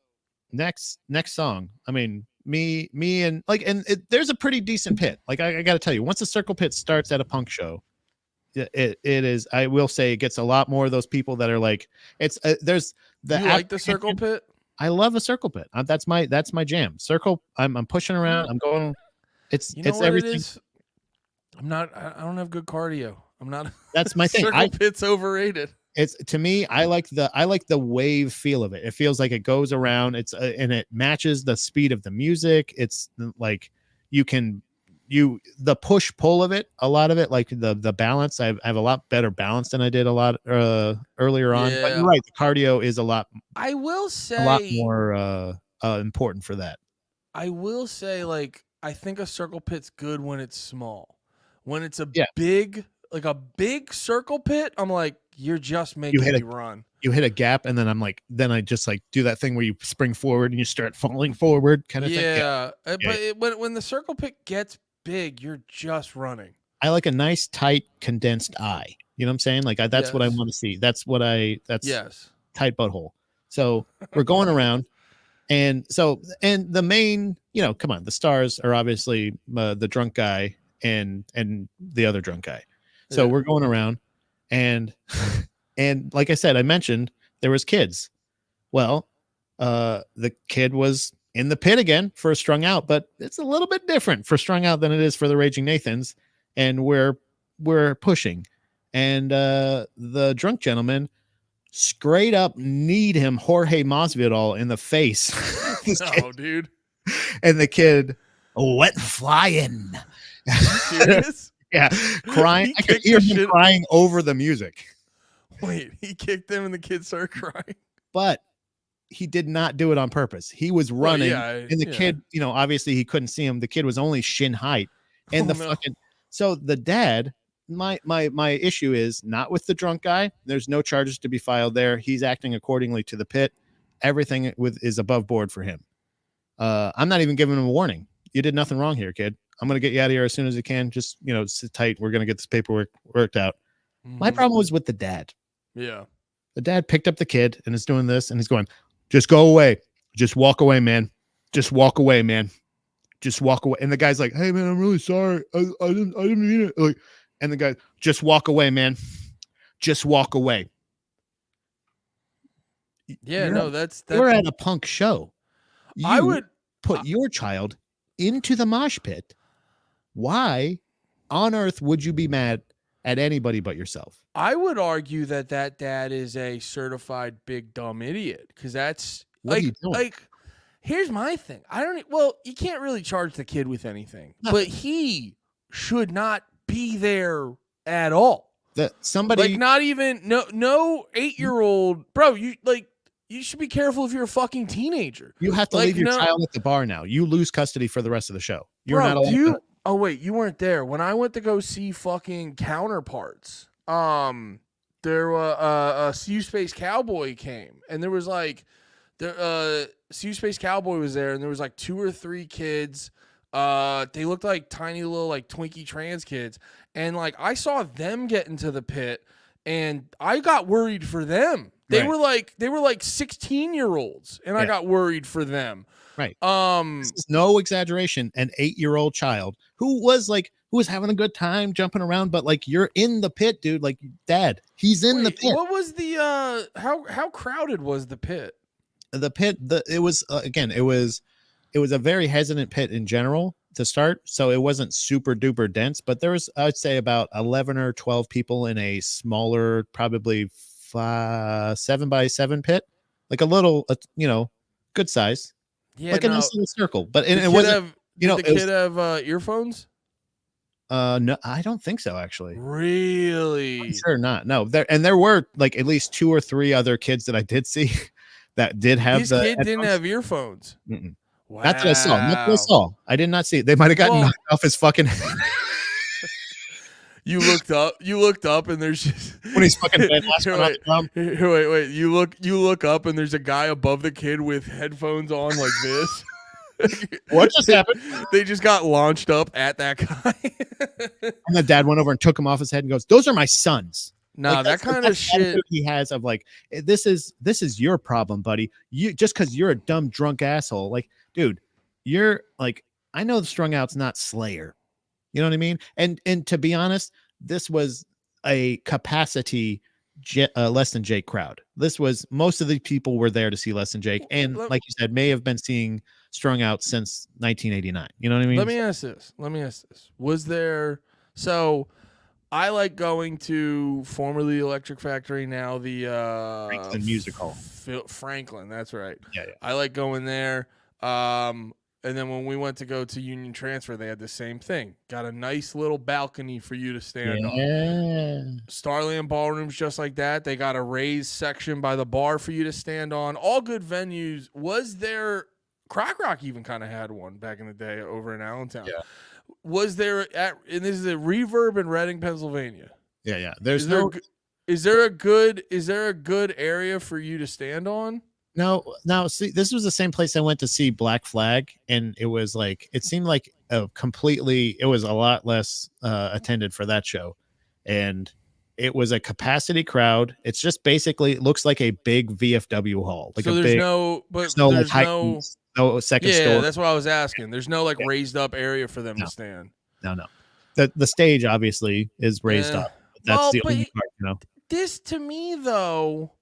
next song. I mean, me, and like, and there's a pretty decent pit. Like I got to tell you, once the circle pit starts at a punk show, it is. I will say, it gets a lot more of those people that are like, it's there's the. You like the circle pit? I love a circle pit. That's my jam. Circle. I'm pushing around. I'm going. It's everything. It is? I don't have good cardio. I'm not. That's my thing. Circle pit's overrated. It's to me. I like the wave feel of it. It feels like it goes around. It's and it matches the speed of the music. It's like the push pull of it. A lot of it, like the balance. I have a lot better balance than I did a lot earlier on. Yeah. But you're right. The cardio is a lot. I will say A lot more important for that. I will say, like, I think a circle pit's good when it's small. When it's a big circle pit, I'm like, you're just making me run. You hit a gap, and then then I just like do that thing where you spring forward and you start falling forward, kind of thing. Yeah, but when the circle pit gets big, you're just running. I like a nice, tight, condensed eye. You know what I'm saying? Like that's what I want to see. That's tight butthole. So we're going around. And the main, come on, the stars are obviously the drunk guy and the other drunk guy. So we're going around, and like I said, I mentioned there was kids. Well, the kid was in the pit again for Strung Out, but it's a little bit different for Strung Out than it is for the Raging Nathans, and we're pushing, and the drunk gentleman straight up kneed him Jorge Masvidal in the face. Dude. And the kid went flying. Serious? Yeah, crying. I could hear him crying over the music. Wait, he kicked him and the kid started crying? But he did not do it on purpose. He was running, and the kid, obviously he couldn't see him. The kid was only shin height. And so the dad, my issue is not with the drunk guy. There's no charges to be filed there. He's acting accordingly to the pit. Everything is above board for him. I'm not even giving him a warning. You did nothing wrong here, kid. I'm going to get you out of here as soon as you can. Just, sit tight. We're going to get this paperwork worked out. Mm-hmm. My problem was with the dad. Yeah. The dad picked up the kid and is doing this, and he's going, just go away. Just walk away, man. Just walk away, man. Just walk away. And the guy's like, hey, man, I'm really sorry. I didn't mean it. Like, and the guy, just walk away, man. Just walk away. Yeah, that's we're at a punk show. I would put your child into the mosh pit. Why on earth would you be mad at anybody but yourself? I would argue that dad is a certified big dumb idiot, because that's like here's my thing. You can't really charge the kid with anything, but he should not be there at all. Not even no 8-year-old, bro. You should be careful if you're a fucking teenager. You have to leave your child at the bar now. You lose custody for the rest of the show. You're not allowed. Oh wait, you weren't there when I went to go see fucking Counterparts. There was a U Space Cowboy came, and there Sea Space Cowboy was there, and there was like 2 or 3 kids. They looked like tiny little like Twinkie trans kids, and like I saw them get into the pit, and I got worried for them. They were like 16-year-olds, and I got worried for them. Right. This is no exaggeration. An 8-year-old child who was having a good time jumping around, but like you're in the pit, dude. Like, Dad, he's in the pit. What was the how crowded was the pit? The pit, it was again, it was a very hesitant pit in general to start, so it wasn't super duper dense. But there was, I'd say, about 11 or 12 people in a smaller, probably 7x7 pit, like a little, good size. Yeah, like a nice little circle, but it wasn't. Did the kid have earphones? No, I don't think so. Actually, really, I'm sure not. No, there were like at least 2 or 3 other kids that I did see that did have. This kid didn't have earphones. Wow. That's what I saw. That's what I saw. I did not see it. They might have gotten knocked off his fucking head. You looked up, and there's just when he's fucking wait. You look up, and there's a guy above the kid with headphones on like this. What just happened? They just got launched up at that guy. And the dad went over and took him off his head and goes, "Those are my sons." Nah, like, that kind of shit he has of like, this is your problem, buddy. You just because you're a dumb drunk asshole. Like, dude, you're like, I know the Strung Out's not Slayer. You know what I mean? And to be honest, this was a capacity Less Than Jake crowd. This was, most of the people were there to see Less Than Jake, and like you said, may have been seeing Strung Out since 1989. You know what I mean? Let me ask this. Was there, so I like going to formerly Electric Factory, now the Franklin Music Hall. Franklin, that's right. Yeah. I like going there. And then when we went to go to Union Transfer, they had the same thing. Got a nice little balcony for you to stand on. Starland Ballroom's just like that. They got a raised section by the bar for you to stand on. All good venues. Was there, Crack Rock even kind of had one back in the day over in Allentown. Yeah. Was there, and this is a Reverb in Reading, Pennsylvania. Yeah. Is there a good area for you to stand on? No, see, this was the same place I went to see Black Flag, and it was like, it seemed like it was a lot less attended for that show, and it was a capacity crowd. It's just basically, it looks like a big VFW hall. Like, so there's no second story. That's what I was asking. There's no like raised up area for them to stand. No. The stage obviously is raised up. That's the only part, This to me though,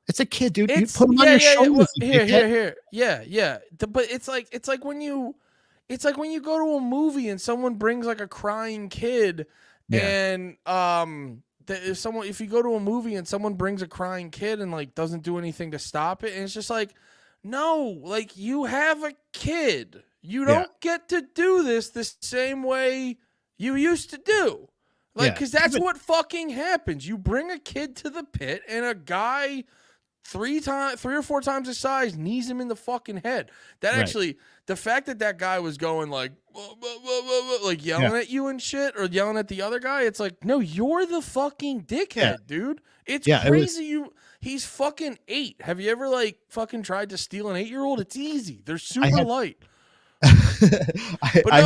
it's a kid, dude. You put him on your shoulders. Here. Yeah. But it's like when you go to a movie and someone brings like a crying kid, and if you go to a movie and someone brings a crying kid and like doesn't do anything to stop it, and it's just like, no, like, you have a kid. You don't get to do this the same way you used to do. Like, because that's what fucking happens. You bring a kid to the pit, and a guy 3 or 4 times his size knees him in the fucking head. That actually, the fact that guy was going like, like yelling at you and shit, or yelling at the other guy, it's like, no, you're the fucking dickhead, dude. It's crazy. He's fucking 8. Have you ever like fucking tried to steal an 8-year-old? It's easy. They're super light. I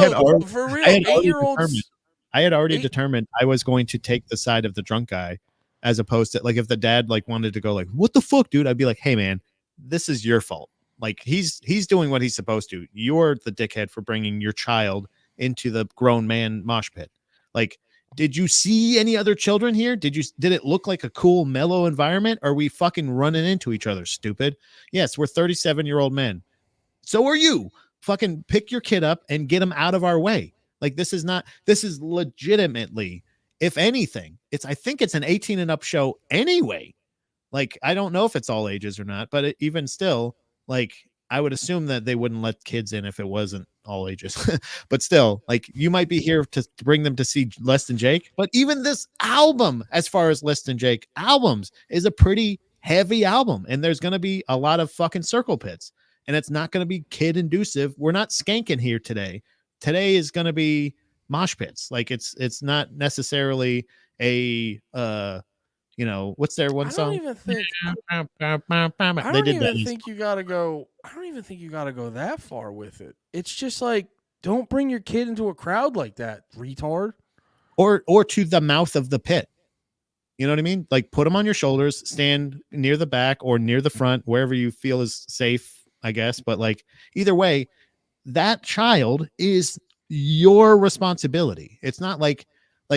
had already determined I was going to take the side of the drunk guy, as opposed to, like, if the dad like wanted to go like, what the fuck, dude, I'd be like, hey man, this is your fault. Like, he's doing what he's supposed to. You're the dickhead for bringing your child into the grown man mosh pit. Like, did you see any other children here? Did it look like a cool, mellow environment? Or are we fucking running into each other, stupid? Yes, we're 37-year-old men. So are you. Fucking pick your kid up and get him out of our way. Like, this is legitimately, if anything, I think it's an 18 and up show anyway. Like, I don't know if it's all ages or not, but even still, like, I would assume that they wouldn't let kids in if it wasn't all ages. But still, like, you might be here to bring them to see Less Than Jake. But even this album, as far as Less Than Jake albums, is a pretty heavy album. And there's going to be a lot of fucking circle pits. And it's not going to be kid inducive. We're not skanking here today. Today is going to be mosh pits. Like, it's not necessarily a You know, what's their one I don't song? even think I They don't did that. even think you gotta go. I don't even think you gotta go that far with it. It's just like, don't bring your kid into a crowd like that, retard. Or to the mouth of the pit. You know what I mean? Like put them on your shoulders, stand near the back or near the front, wherever you feel is safe, I guess. But like either way, that child is your responsibility. It's not like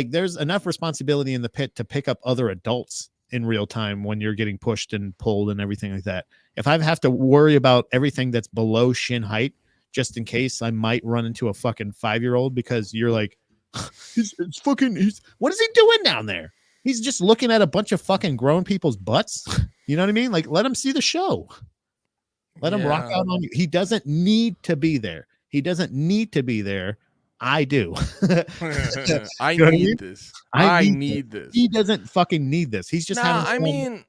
there's enough responsibility in the pit to pick up other adults in real time when you're getting pushed and pulled and everything like that. If I have to worry about everything that's below shin height, just in case I might run into a fucking 5-year-old because you're like, what is he doing down there? He's just looking at a bunch of fucking grown people's butts. You know what I mean? Like, let him see the show. Let him rock out on you. He doesn't need to be there. He doesn't need to be there. I do. I You know what I need mean? this. I I need need this. He doesn't fucking need this. He's just having Nah, I fun. mean,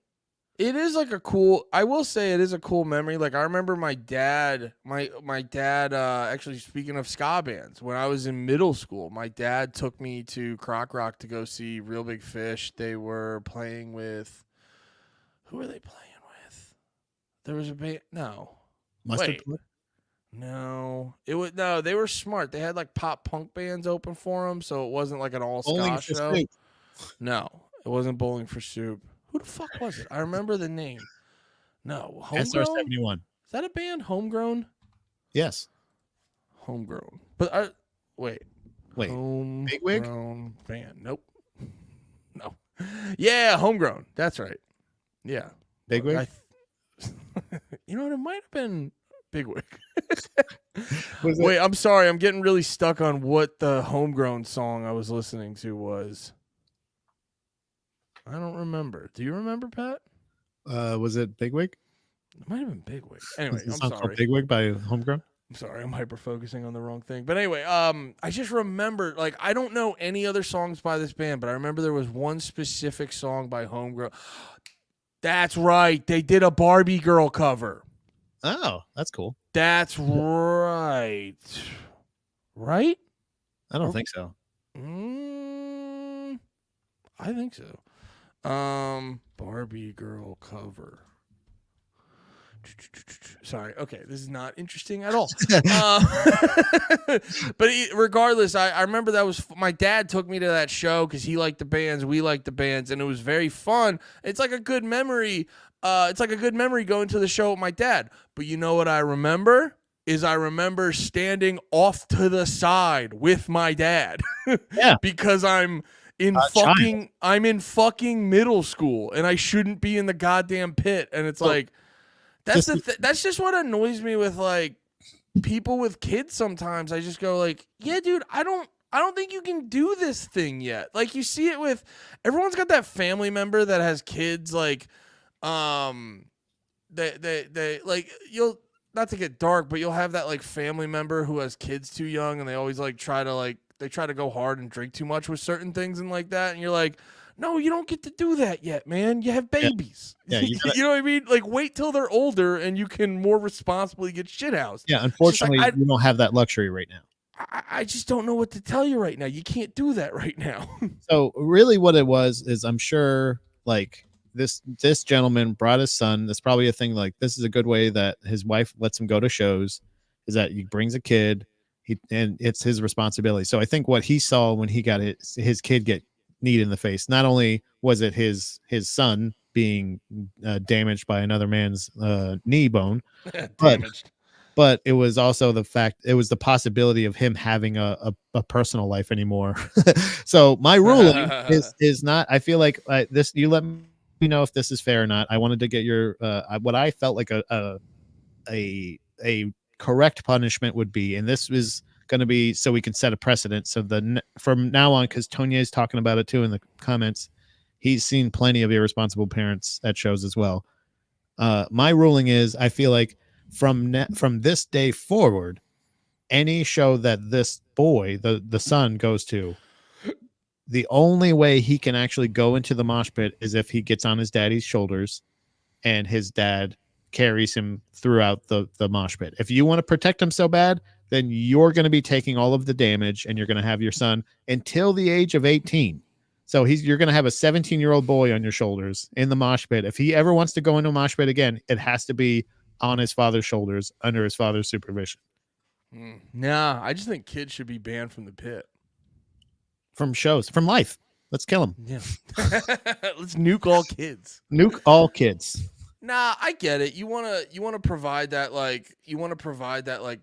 it is like a cool. I will say it is a cool memory. Like I remember my dad. My dad. Actually, speaking of ska bands, when I was in middle school, my dad took me to Croc Rock to go see Real Big Fish. They were playing with. Who were they playing with? There was a band. No. Mustard Wait. Club? No, it was no. They were smart. They had like pop punk bands open for them, so it wasn't like an all ska show. Soup. No, it wasn't Bowling for Soup. Who the fuck was it? I remember the name. No, Homegrown. SR-71. Is that a band? Homegrown. Yes. Homegrown. But I Wait. Bigwig? Homegrown band. Nope. No. Yeah, Homegrown. That's right. Yeah. Bigwig? You know what? It might have been Bigwig. Wait, I'm sorry. I'm getting really stuck on what the Homegrown song I was listening to was. I don't remember. Do you remember, Pat? Was it Bigwig? It might have been Bigwig. Anyway, I'm Song called sorry. Bigwig by Homegrown. I'm sorry. I'm hyper focusing on the wrong thing. But anyway, I just remember, like, I don't know any other songs by this band, but I remember there was one specific song by Homegrown. That's right. They did a Barbie Girl cover. Oh, that's cool. That's right. Right? I don't think so. I think so. Barbie Girl cover. Sorry. Okay, this is not interesting at all. But regardless, I remember that was my dad took me to that show because he liked the bands, we liked the bands, and it was very fun. It's like a good memory. It's like a good memory going to the show with my dad. But you know what I remember? I remember standing off to the side with my dad. Yeah. Because I'm in fucking middle school and I shouldn't be in the goddamn pit. And it's like that's just what annoys me with like people with kids sometimes. I just go like, yeah, dude, I don't think you can do this thing yet. Like you see it with everyone's got that family member that has kids like they like you'll not to get dark, but you'll have that like family member who has kids too young and they always like try to go hard and drink too much with certain things and like that. And you're like, no, you don't get to do that yet, man. You have babies. Yeah, you know what I mean? Like wait till they're older and you can more responsibly get shithoused. Yeah, unfortunately, you don't have that luxury right now. I just don't know what to tell you right now. You can't do that right now. So really what it was is I'm sure like this gentleman brought his son. That's probably a thing like this is a good way that his wife lets him go to shows is that he brings a kid and it's his responsibility. So I think what he saw when he got his kid get kneed in the face, not only was it his son being damaged by another man's knee bone, but it was also it was the possibility of him having a personal life anymore. So my ruling is not, I feel like this, you let me know if this is fair or not. I wanted to get your, what I felt like a correct punishment would be, and this was going to be so we can set a precedent. So from now on, because Tonya is talking about it too in the comments, he's seen plenty of irresponsible parents at shows as well. My ruling is, I feel like from this day forward, any show that this boy, the son, goes to, the only way he can actually go into the mosh pit is if he gets on his daddy's shoulders and his dad carries him throughout the mosh pit. If you want to protect him so bad, then you're going to be taking all of the damage and you're going to have your son until the age of 18. So you're going to have a 17-year-old boy on your shoulders in the mosh pit. If he ever wants to go into a mosh pit again, it has to be on his father's shoulders under his father's supervision. Nah, I just think kids should be banned from the pit. From shows, from life. Let's kill them. Yeah. Let's nuke all kids. Nuke all kids. Nah, I get it. You wanna provide that like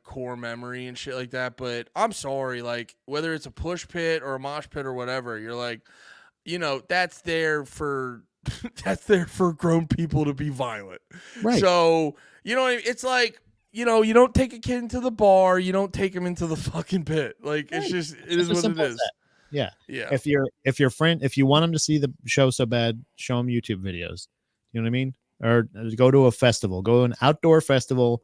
core memory and shit like that. But I'm sorry, like whether it's a push pit or a mosh pit or whatever, you're like, that's there for grown people to be violent. Right. So you know what I mean? It's like, you don't take a kid into the bar, you don't take him into the fucking pit. Like right. it is what it is. Yeah. Yeah. If you want him to see the show so bad, show him YouTube videos. You know what I mean? Or go to a festival, go to an outdoor festival.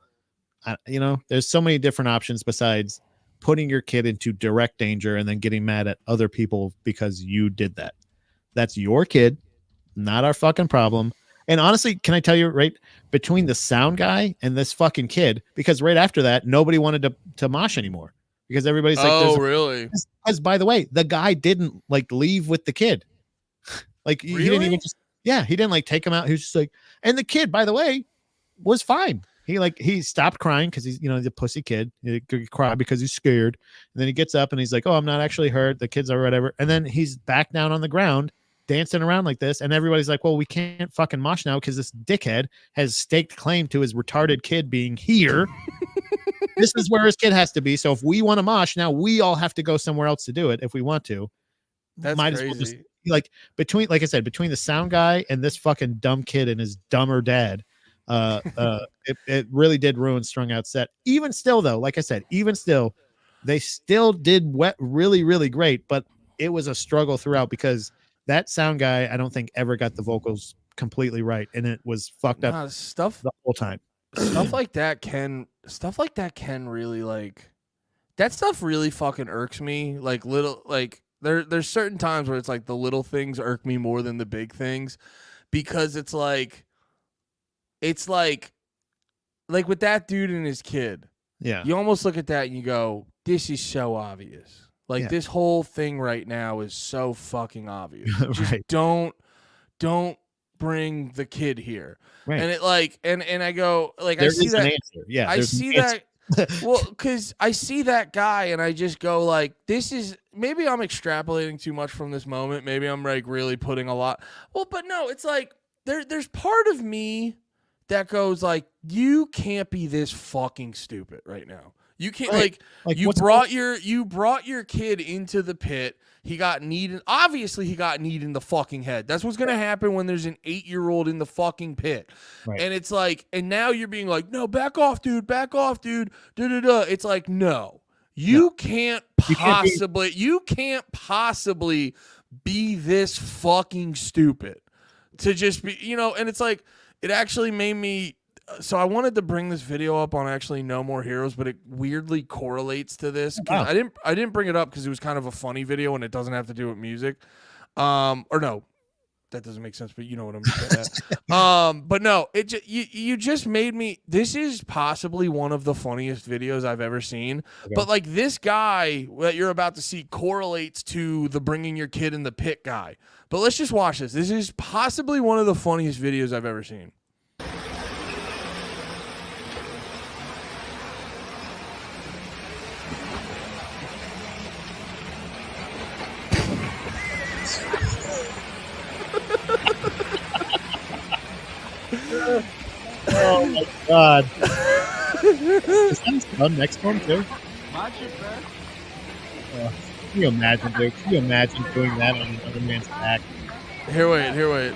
There's so many different options besides putting your kid into direct danger and then getting mad at other people because you did that. That's your kid, not our fucking problem. And honestly, can I tell you, right, between the sound guy and this fucking kid, because right after that, nobody wanted to mosh anymore because everybody's like, oh, really? Because by the way, the guy didn't like leave with the kid. Like he didn't even he didn't like take him out. He was just like, and the kid, by the way, was fine. He stopped crying because he's a pussy kid. He could cry because he's scared. And then he gets up and he's like, oh, I'm not actually hurt. The kids are whatever. And then he's back down on the ground dancing around like this. And everybody's like, well, we can't fucking mosh now because this dickhead has staked claim to his retarded kid being here. This is where his kid has to be. So if we want to mosh, now we all have to go somewhere else to do it if we want to. That's Might crazy. as well just, between the sound guy and this fucking dumb kid and his dumber dad, it really did ruin Strung Out set. Even still, though, like I said, they still did really, really great, but it was a struggle throughout because that sound guy, I don't think ever got the vocals completely right, and it was fucked up the whole time. Stuff like that can really that stuff really fucking irks me. Like there's certain times where it's like the little things irk me more than the big things because it's like with that dude and his kid. Yeah. You almost look at that and you go, this is so obvious. Like this whole thing right now is so fucking obvious. Just right. don't bring the kid here. Right. And it and I go there I see is that. An answer. Yeah. I see that. Well, because I see that guy and I just go like, this is maybe I'm extrapolating too much from this moment. Maybe I'm like really putting a lot. Well, but no, it's like there's part of me that goes like, you can't be this fucking stupid right now. You can't like you brought your kid into the pit. He got kneed. Obviously, he got kneed in the fucking head. That's what's gonna happen when there's an 8-year-old in the fucking pit. Right. And it's like, and now you're being like, no, back off, dude. It's like, no, you can't possibly be this fucking stupid to just be, and it's like, it actually made me. So I wanted to bring this video up on actually No More Heroes, but it weirdly correlates to this. Wow. I didn't bring it up because it was kind of a funny video and it doesn't have to do with music. Or no, that doesn't make sense, but you know what I'm saying. But no, you just made me. This is possibly one of the funniest videos I've ever seen. Okay. But like this guy that you're about to see correlates to the bringing your kid in the pit guy. But let's just watch this. This is possibly one of the funniest videos I've ever seen. Oh my god. Is that his son next to him too? Can you imagine, dude? Can you imagine doing that on another man's back? Here, wait.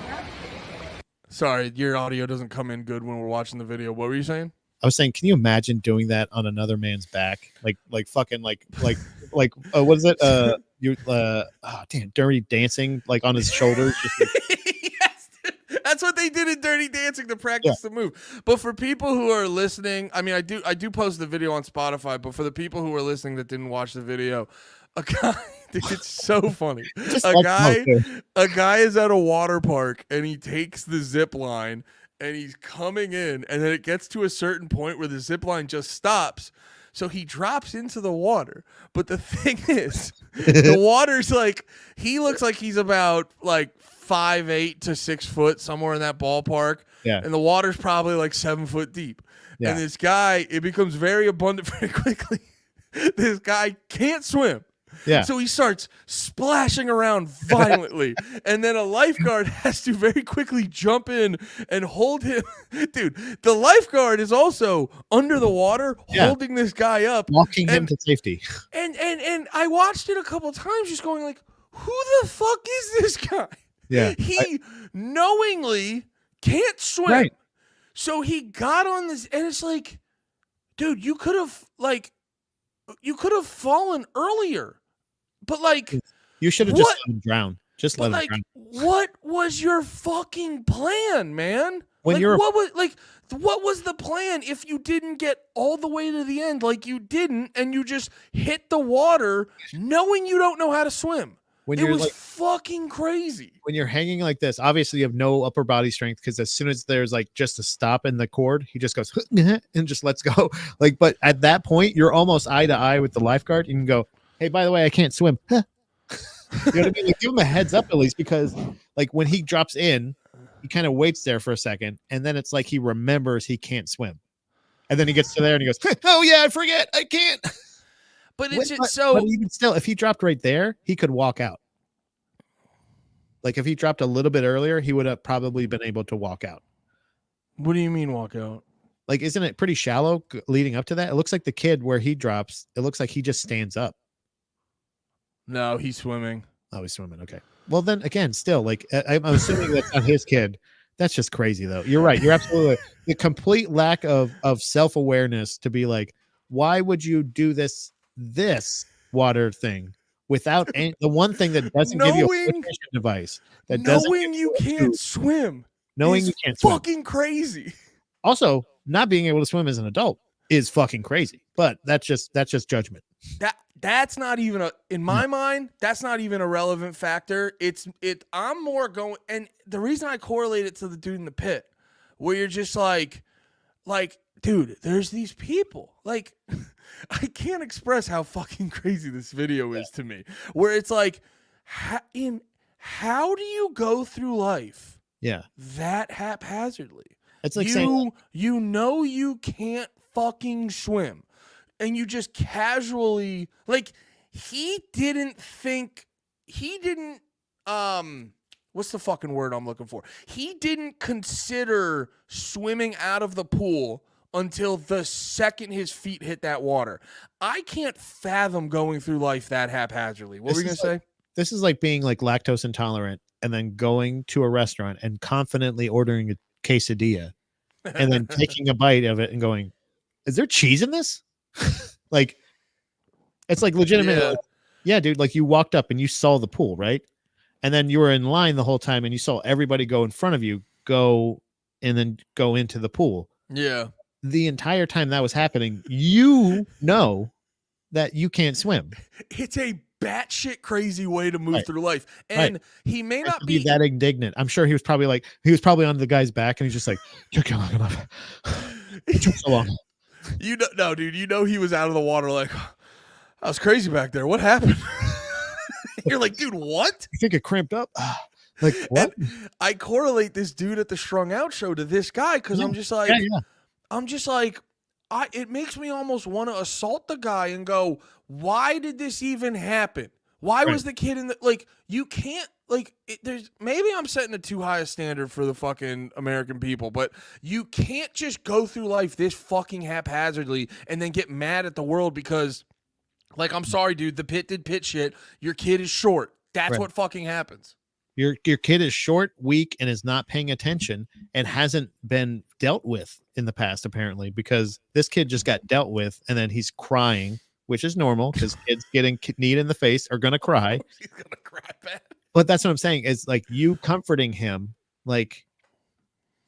Sorry, your audio doesn't come in good when we're watching the video. What were you saying? I was saying, can you imagine doing that on another man's back? Like fucking like what is it? Damn, Dirty Dancing, like on his shoulders. Just like, yes, that's what they did in Dirty Dancing to practice the move. But for people who are listening, I mean, I do post the video on Spotify, but for the people who are listening that didn't watch the video, a guy, it's so funny. A guy is at a water park and he takes the zip line and he's coming in, and then it gets to a certain point where the zip line just stops. So he drops into the water. But the thing is, the water's like, he looks like he's about like 5'8" to 6 foot, somewhere in that ballpark. Yeah. And the water's probably like 7 foot deep. Yeah. And this guy, it becomes very abundant very quickly. This guy can't swim. Yeah. So he starts splashing around violently. And then a lifeguard has to very quickly jump in and hold him. Dude, the lifeguard is also under the water holding this guy up. Walking him to safety. And I watched it a couple times just going like, who the fuck is this guy? Yeah. He knowingly can't swim. Right. So he got on this, and it's like, dude, you could have fallen earlier. But like, you should have just let him drown. Just let him drown. What was your fucking plan, man? When what was the plan if you didn't get all the way to the end like you didn't, and you just hit the water knowing you don't know how to swim? It was fucking crazy. When you're hanging like this, obviously you have no upper body strength, because as soon as there's like just a stop in the cord, he just goes and just lets go. Like, but at that point, you're almost eye to eye with the lifeguard. You can go, hey, by the way, I can't swim. You know what I mean? Like, give him a heads up at least, because like when he drops in, he kind of waits there for a second, and then it's like he remembers he can't swim, and then he gets to there and he goes, oh yeah, I forget, I can't. But it's just so. But even still, if he dropped right there, he could walk out. Like if he dropped a little bit earlier, he would have probably been able to walk out. What do you mean walk out? Like, isn't it pretty shallow leading up to that? It looks like the kid where he drops, it looks like he just stands up. No, he's swimming. Oh, he's swimming. Okay. Well, then again, still, like, I'm assuming that's not his kid. That's just crazy, though. You're right. You're absolutely right. The complete lack of self-awareness to be like, why would you do this water thing without the one thing that doesn't give you a filtration device, that knowing you can't swim, knowing you can't swim, fucking crazy. Also, not being able to swim as an adult is fucking crazy. But that's just judgment. That's not even in my mind, that's not even a relevant factor. I'm more going, and the reason I correlate it to the dude in the pit, where you're just like, dude, there's these people. Like, I can't express how fucking crazy this video is to me. Where it's like, how do you go through life? Yeah, that haphazardly. It's like you know you can't fucking swim, and you just casually, like, he didn't what's the fucking word I'm looking for? He didn't consider swimming out of the pool until the second his feet hit that water. I can't fathom going through life that haphazardly. What were you going to say? This is like being like lactose intolerant and then going to a restaurant and confidently ordering a quesadilla and then taking a bite of it and going, is there cheese in this? Like, it's like legitimate. Yeah. Yeah, dude, like you walked up and you saw the pool, right? And then you were in line the whole time and you saw everybody go in front of you, go and then go into the pool. Yeah. The entire time that was happening, you know that you can't swim. It's a batshit crazy way to move through life. And he may not be that indignant. I'm sure he was probably on the guy's back and he's just like, you're long enough. It took so long. No, dude, he was out of the water like, I was crazy back there. What happened? You're like, dude, what? You think it cramped up? Like, what? And I correlate this dude at the Strung Out show to this guy because I'm just like, it makes me almost want to assault the guy and go, why did this even happen? Why was the kid in the, like, you can't, like, maybe I'm setting a too high a standard for the fucking American people, but you can't just go through life this fucking haphazardly and then get mad at the world because, like, I'm sorry, dude, the pit did pit shit. Your kid is short. That's what fucking happens. Your kid is short, weak, and is not paying attention and hasn't been dealt with in the past, apparently, because this kid just got dealt with and then he's crying, which is normal because kids getting kneed in the face are going to cry. He's going to cry bad. But that's what I'm saying is, like, you comforting him, like,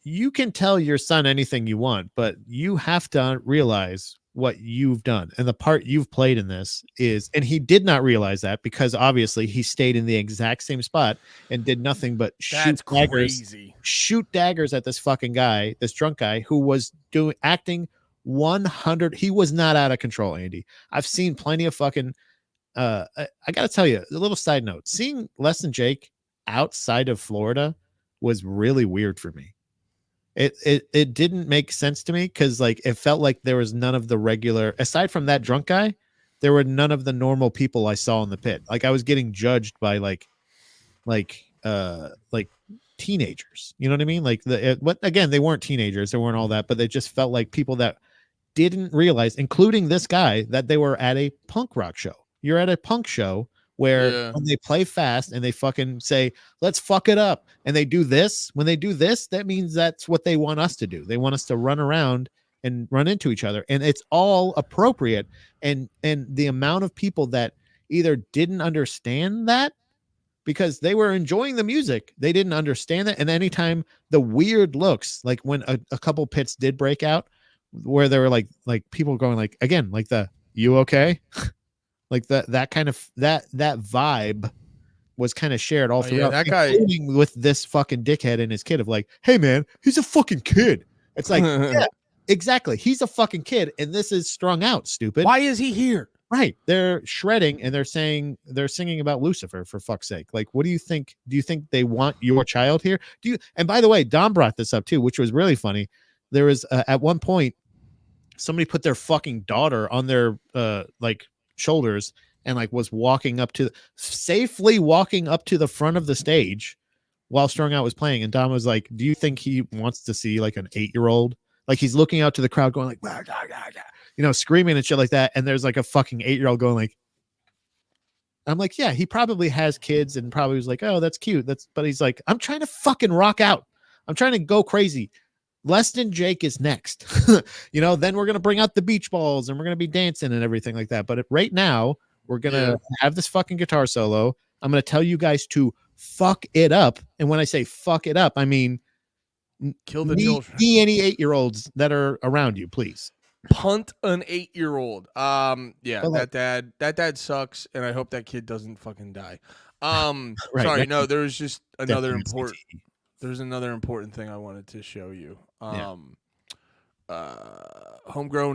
you can tell your son anything you want, but you have to realize what you've done and the part you've played in this is, and he did not realize that because obviously he stayed in the exact same spot and did nothing but shoot daggers at this fucking guy, this drunk guy who was acting 100. He was not out of control, Andy. I've seen plenty of fucking. I gotta tell you, a little side note: seeing Less Than Jake outside of Florida was really weird for me. It didn't make sense to me because like it felt like there was none of the regular, aside from that drunk guy, there were none of the normal people I saw in the pit. Like I was getting judged by like teenagers. You know what I mean? Like what again, they weren't teenagers, they weren't all that, but they just felt like people that didn't realize, including this guy, that they were at a punk rock show. You're at a punk show where Yeah. when they play fast and they fucking say, let's fuck it up. And they do this, when they do this, that means that's what they want us to do. They want us to run around and run into each other. And it's all appropriate. And the amount of people that either didn't understand that because they were enjoying the music, they didn't understand that. And anytime the weird looks, like when a couple pits did break out, where there were like people going like, again, like the, you okay? Like that kind of that vibe was kind of shared all throughout. Yeah, that guy with this fucking dickhead and his kid of like, hey man, he's a fucking kid. It's like, yeah, exactly. He's a fucking kid, and this is Strung Out, stupid. Why is he here? Right. They're shredding and they're singing about Lucifer, for fuck's sake. Like, what do you think? Do you think they want your child here? Do you? And by the way, Dom brought this up too, which was really funny. There was at one point somebody put their fucking daughter on their like shoulders and like was safely walking up to the front of the stage while Strung Out was playing. And Dom was like, do you think he wants to see like an 8-year-old? Like he's looking out to the crowd going like, bah, bah, bah, bah, you know, screaming and shit like that. And there's like a fucking 8-year-old going like, I'm like, yeah, he probably has kids and probably was like, oh, that's cute. But he's like, I'm trying to fucking rock out. I'm trying to go crazy. Less Than Jake is next. You know, then we're going to bring out the beach balls and we're going to be dancing and everything like that. But right now, we're going to have this fucking guitar solo. I'm going to tell you guys to fuck it up. And when I say fuck it up, I mean, kill the children. Any 8-year-olds that are around you, please. Punt an 8-year-old. Yeah, But that dad sucks, and I hope that kid doesn't fucking die. Right, sorry, no, there was just another important. There's another important thing I wanted to show you. Homegrown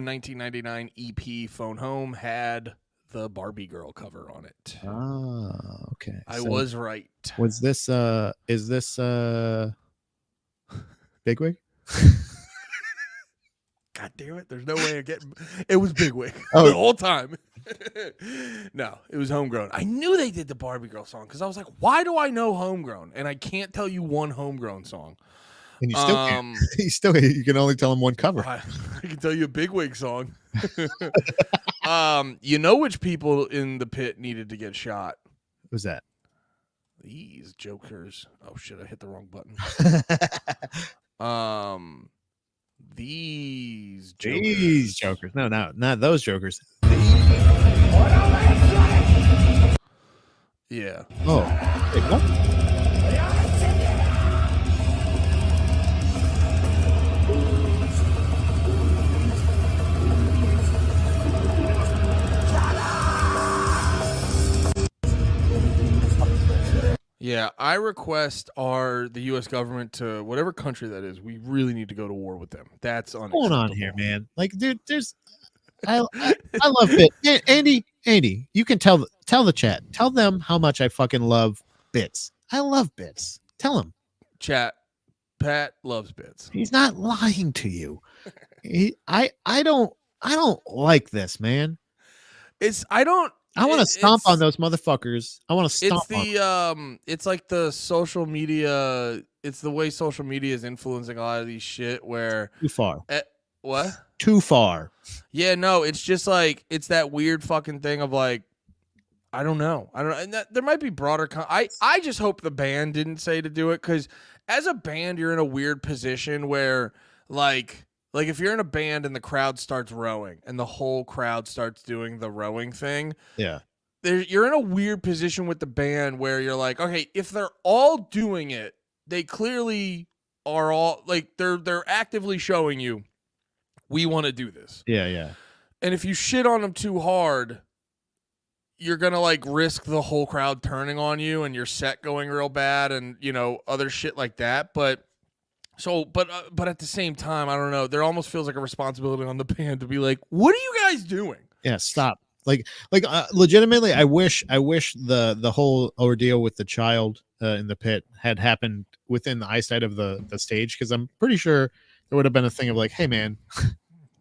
1999 EP Phone Home had the Barbie girl cover on it. Oh, okay. I was right. Was this is this Bigwig? God damn it. There's no way of getting it was Bigwig the whole time. No, it was Homegrown. I knew they did the Barbie girl song because I was like, why do I know Homegrown? And I can't tell you one Homegrown song. And you still can't. You can only tell them one cover. I can tell you a Bigwig song. You know which people in the pit needed to get shot? Who's that? These jokers. Oh shit, I hit the wrong button. These jokers. No, not those jokers. Yeah. Oh. Wait, what? Yeah, I request the U.S. government to whatever country that is. We really need to go to war with them. That's unacceptable. What's going on here, man? Like, dude, I love it. Andy, you can tell the chat. Tell them how much I fucking love Bits. I love Bits. Tell them. Chat. Pat loves Bits. He's not lying to you. I don't like this, man. I want to stomp on those motherfuckers. I want to stomp on it's like the social media. It's the way social media is influencing a lot of these shit where too far. What? Too far. Yeah, no, it's just like it's that weird fucking thing of like I don't know. And there might be broader I just hope the band didn't say to do it cuz as a band you're in a weird position where like if you're in a band and the crowd starts rowing and the whole crowd starts doing the rowing thing. Yeah. You're in a weird position with the band where you're like, okay, if they're all doing it, they clearly are all like they're actively showing you we want to do this. Yeah, yeah. And if you shit on them too hard, you're going to like risk the whole crowd turning on you and your set going real bad and, you know, other shit like that. But So, but at the same time, I don't know. There almost feels like a responsibility on the band to be like, "What are you guys doing?" Yeah, stop. Legitimately, I wish the whole ordeal with the child in the pit had happened within the eyesight of the stage, because I'm pretty sure there would have been a thing of like, hey man,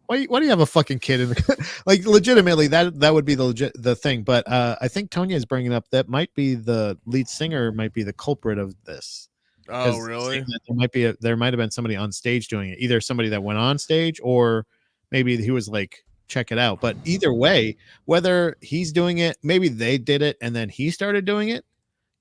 why do you have a fucking kid in the like legitimately that would be the thing. But I think Tonya is bringing up that might be the lead singer might be the culprit of this, Oh, because really? there might have been somebody on stage doing it, either somebody that went on stage or maybe he was like, check it out. But either way, whether he's doing it, maybe they did it and then he started doing it,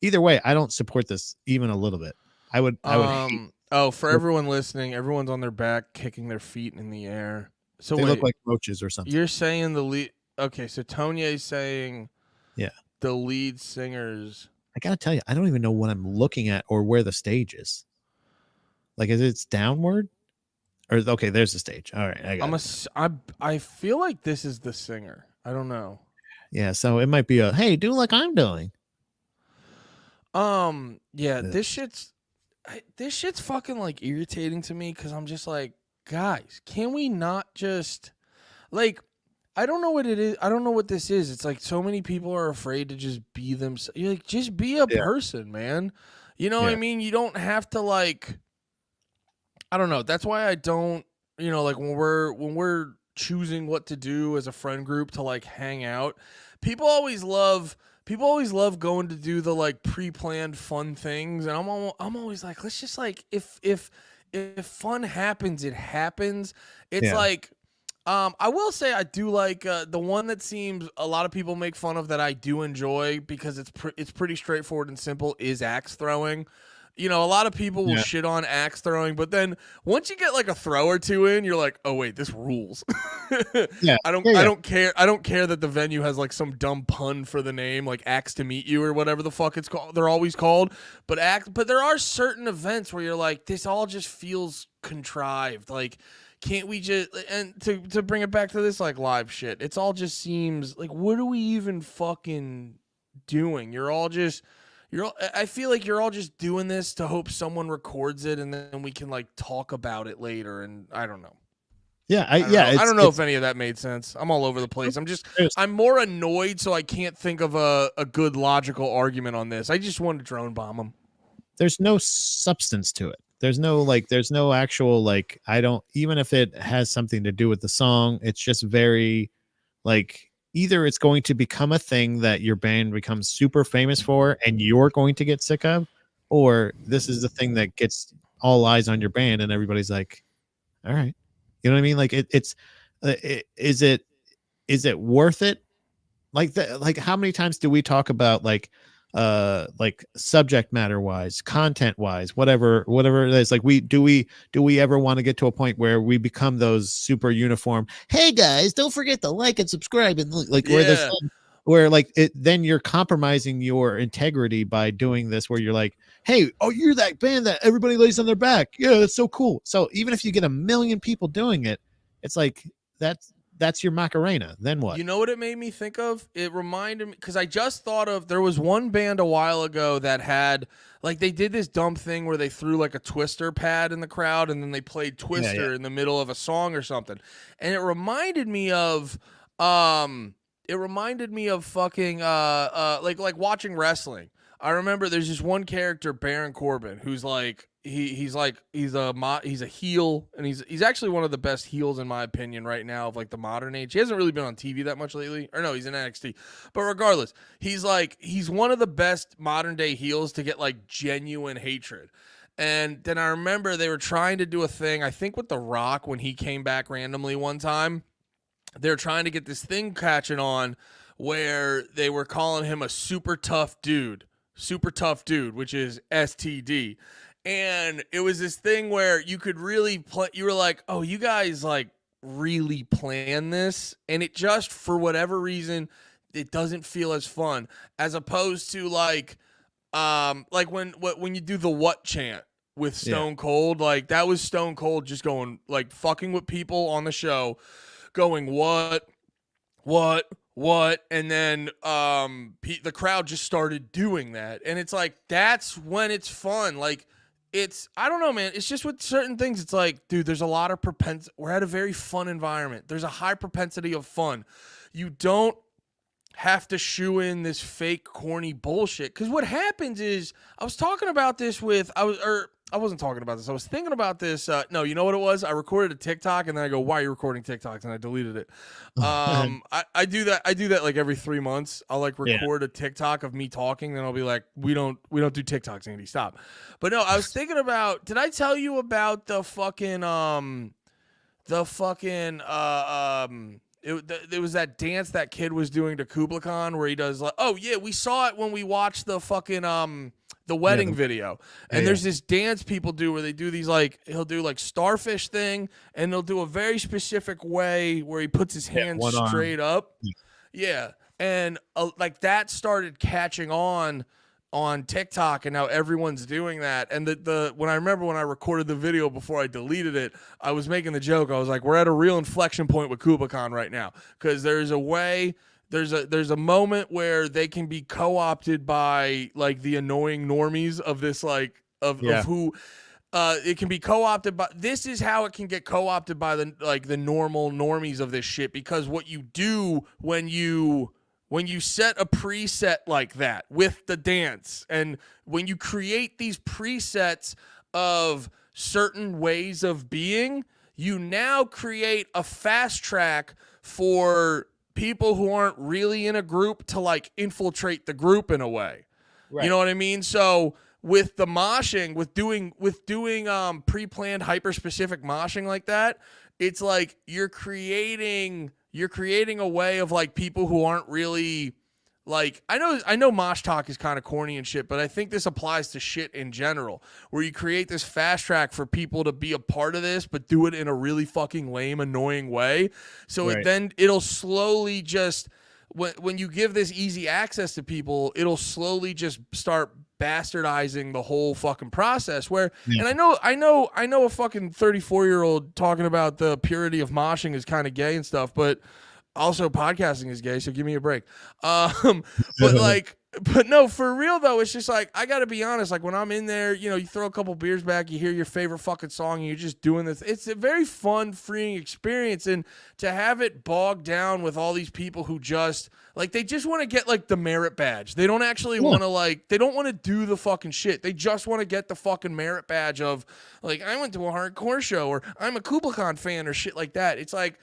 either way, I don't support this even a little bit. I would hate. Oh, for everyone listening, everyone's on their back, kicking their feet in the air. So They look wait, like roaches or something. you're saying the lead? Okay, so Tonye's saying Yeah, the lead singers. I gotta tell you, I don't even know what I'm looking at or where the stage is. Like, is it's downward? Or okay, there's the stage. All right, I got it. I feel like this is the singer. I don't know. Yeah, so it might be a hey, do like I'm doing. Yeah, Yeah. this shit's fucking like irritating to me because I'm just like, guys, can we not just like? I don't know what it is. I don't know what this is. It's like so many people are afraid to just be themselves. You're like, just be a Yeah. person, man. You know what I Yeah. mean? You don't have to like. I don't know. That's why I don't. Like when we're choosing what to do as a friend group to like hang out, people always love people always love going to do the like pre-planned fun things, and I'm always like, let's just like if fun happens, it happens. It's Yeah. like I will say I do like the one that seems a lot of people make fun of that I do enjoy because it's pretty straightforward and simple is axe throwing. A lot of people will Yeah. shit on axe throwing, but then once you get like a throw or two in, you're like, oh wait, this rules. Yeah. I don't Yeah. I Yeah. don't care. I don't care that the venue has like some dumb pun for the name, like Axe to Meet You or whatever the fuck it's called. They're always called, but there are certain events where you're like, this all just feels contrived. Like, can't we just and to bring it back to this like live shit? It's all just seems like what are we even fucking doing? I feel like you're all just doing this to hope someone records it and then we can like talk about it later. And I don't know. Yeah. I don't know. I don't know if It's any of that made sense. I'm all over the place. there's I'm more annoyed, so I can't think of a good logical argument on this. I just want to drone bomb them. there's no substance to it. There's no actual like, I don't, even if it has something to do with the song, it's just very like, either it's going to become a thing that your band becomes super famous for and you're going to get sick of, or this is the thing that gets all eyes on your band and everybody's like, all right. You know what I mean? Like is it worth it? Like how many times do we talk about like subject matter wise, content wise, whatever it is, like we ever want to get to a point where we become those super uniform, hey guys, don't forget to like and subscribe, and like where there's Yeah. where like it, then you're compromising your integrity by doing this, where you're like, hey, oh, you're that band that everybody lays on their back, yeah, that's so cool. So even if you get a million people doing it, it's like that's your Macarena. Then what? You know what it made me think of? It reminded me because I just thought of there was one band a while ago that had like they did this dumb thing where they threw like a Twister pad in the crowd and then they played Yeah, yeah. Twister in the middle of a song or something. And it reminded me of fucking like watching wrestling. I remember there's this one character, Baron Corbin, who's like he's a heel, and he's actually one of the best heels in my opinion right now of like the modern age. He hasn't really been on TV that much lately, or no, he's in NXT. But regardless, he's one of the best modern day heels to get like genuine hatred. And then I remember they were trying to do a thing, I think with The Rock when he came back randomly one time. They're trying to get this thing catching on where they were calling him a super tough dude, which is STD. And it was this thing where you could really play, you were like, oh, you guys like really plan this. And it just, for whatever reason, it doesn't feel as fun as opposed to like when you do the what chant with Yeah. Stone Cold, like that was Stone Cold just going like fucking with people on the show going what, and then the crowd just started doing that, and it's like that's when it's fun. Like I don't know, man. It's just with certain things. It's like, dude, there's a lot of propensity. We're at a very fun environment. There's a high propensity of fun. You don't have to shoe in this fake corny bullshit. Because what happens is, I was talking about this with, I wasn't talking about this. I was thinking about this. No, you know what it was? I recorded a TikTok and then I go, why are you recording TikToks? And I deleted it. I do that. I do that like every 3 months. I'll like record a TikTok of me talking. Then I'll be like, we don't do TikToks, Andy. Stop. But no, I was thinking about, did I tell you about the fucking, it was that dance that kid was doing to Kubla Khan where he does like, oh yeah, we saw it when we watched the fucking the wedding video. And there's this dance people do where they do these like, he'll do like starfish thing and they'll do a very specific way where he puts his hands straight up. Yeah. And like that started catching on TikTok, and now everyone's doing that. And when I recorded the video before I deleted it, I was making the joke. I was like, we're at a real inflection point with Kubla Khan right now, because there's a moment where they can be co-opted by like the annoying normies of this like of who it can be co-opted by. This is how it can get co-opted by the normal normies of this shit, because what you do when you set a preset like that with the dance, and when you create these presets of certain ways of being, you now create a fast track for people who aren't really in a group to like infiltrate the group in a way. Right. You know what I mean? So with the moshing, with doing pre-planned hyper-specific moshing like that, it's like you're creating a way of like people who aren't really like, I know mosh talk is kind of corny and shit, but I think this applies to shit in general, where you create this fast track for people to be a part of this, but do it in a really fucking lame, annoying way. So it'll slowly just, when you give this easy access to people, it'll slowly just start bastardizing the whole fucking process. Where, and I know a fucking 34-year-old talking about the purity of moshing is kind of gay and stuff, but also podcasting is gay, so give me a break. But no, for real though, it's just like, I gotta be honest, like when I'm in there, you know, you throw a couple beers back, you hear your favorite fucking song, and you're just doing this. It's a very fun, freeing experience, and to have it bogged down with all these people who just like, they just want to get like the merit badge. They don't actually want to like, they don't want to do the fucking shit. They just want to get the fucking merit badge of like, I went to a hardcore show, or I'm a Kubla Khan fan, or shit like that. It's like,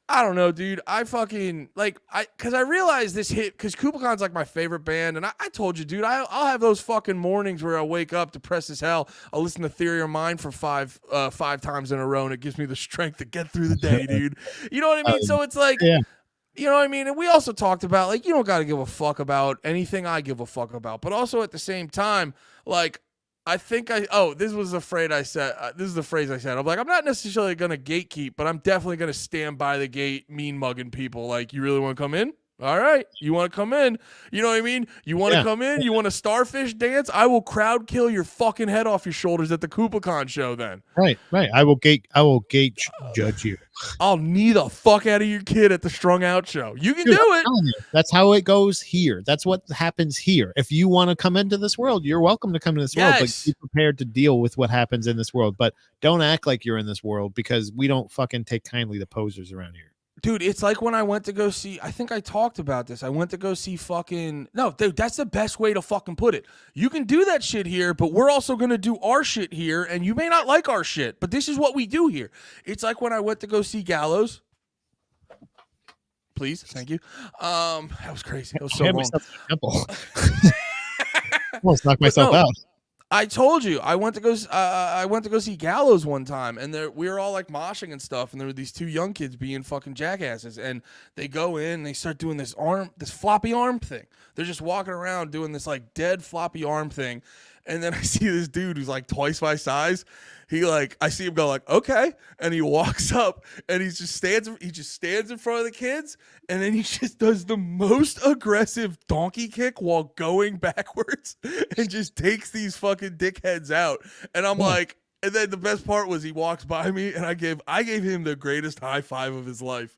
I don't know, dude. I fucking because I realized this hit, because Kubla Khan's like my favorite band, and I told you, dude, I'll have those fucking mornings where I wake up depressed as hell. I'll listen to Theory of Mind for five times in a row, and it gives me the strength to get through the day, dude. You know what I mean? So it's like, you know what I mean? And we also talked about like, you don't got to give a fuck about anything I give a fuck about, but also at the same time, like, this is the phrase I said. I'm like, I'm not necessarily going to gatekeep, but I'm definitely going to stand by the gate, mean mugging people. Like, you really want to come in? All right. You want to come in? You know what I mean? You want to come in? You want a starfish dance? I will crowd kill your fucking head off your shoulders at the Kubla Khan show then. Right. I will gate judge you. I'll knee the fuck out of your kid at the Strung Out show. You can do it. That's how it goes here. That's what happens here. If you want to come into this world, you're welcome to come to this world, but be prepared to deal with what happens in this world. But don't act like you're in this world, because we don't fucking take kindly to posers around here. Dude, it's like when I went to go see, I think I talked about this. I went to go see no, dude, that's the best way to fucking put it. You can do that shit here, but we're also going to do our shit here, and you may not like our shit, but this is what we do here. It's like when I went to go see Gallows. Please, thank you. That was crazy. That was so long. Almost knocked myself out. I told you I went to go see Gallows one time, and we were all like moshing and stuff, and there were these two young kids being fucking jackasses, and they go in and they start doing this floppy arm thing. They're just walking around doing this like dead floppy arm thing, and then I see this dude who's like twice my size. I see him go like, okay, and he walks up and he just stands in front of the kids, and then he just does the most aggressive donkey kick while going backwards and just takes these fucking dickheads out. And I'm like, And then the best part was he walks by me, and I gave him the greatest high five of his life.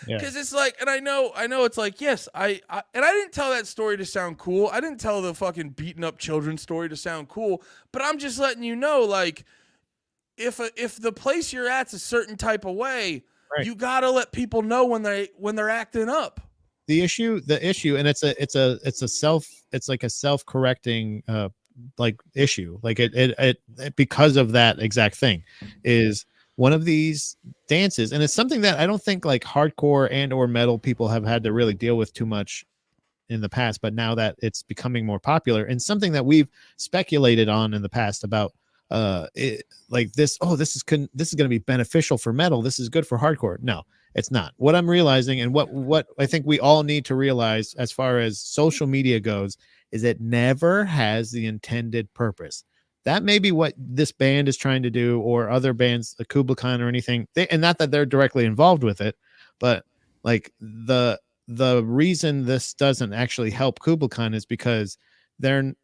Yeah. Because it's like, and I know it's like, yes, and I didn't tell that story to sound cool. I didn't tell the fucking beaten up children story to sound cool. But I'm just letting you know, like, if the place you're at's a certain type of way, Right. you gotta let people know when they're acting up. The issue, and it's like a self-correcting like issue, like it because of that exact thing, is one of these dances, and it's something that I don't think like hardcore and or metal people have had to really deal with too much in the past, but now that it's becoming more popular, and something that we've speculated on in the past about like this is going to be beneficial for metal, this is good for hardcore. No, it's not. What I'm realizing, and what I think we all need to realize as far as social media goes, is it never has the intended purpose. That may be what this band is trying to do, or other bands, the Kubla Khan or anything. And not that they're directly involved with it, but like the reason this doesn't actually help Kubla Khan is because they're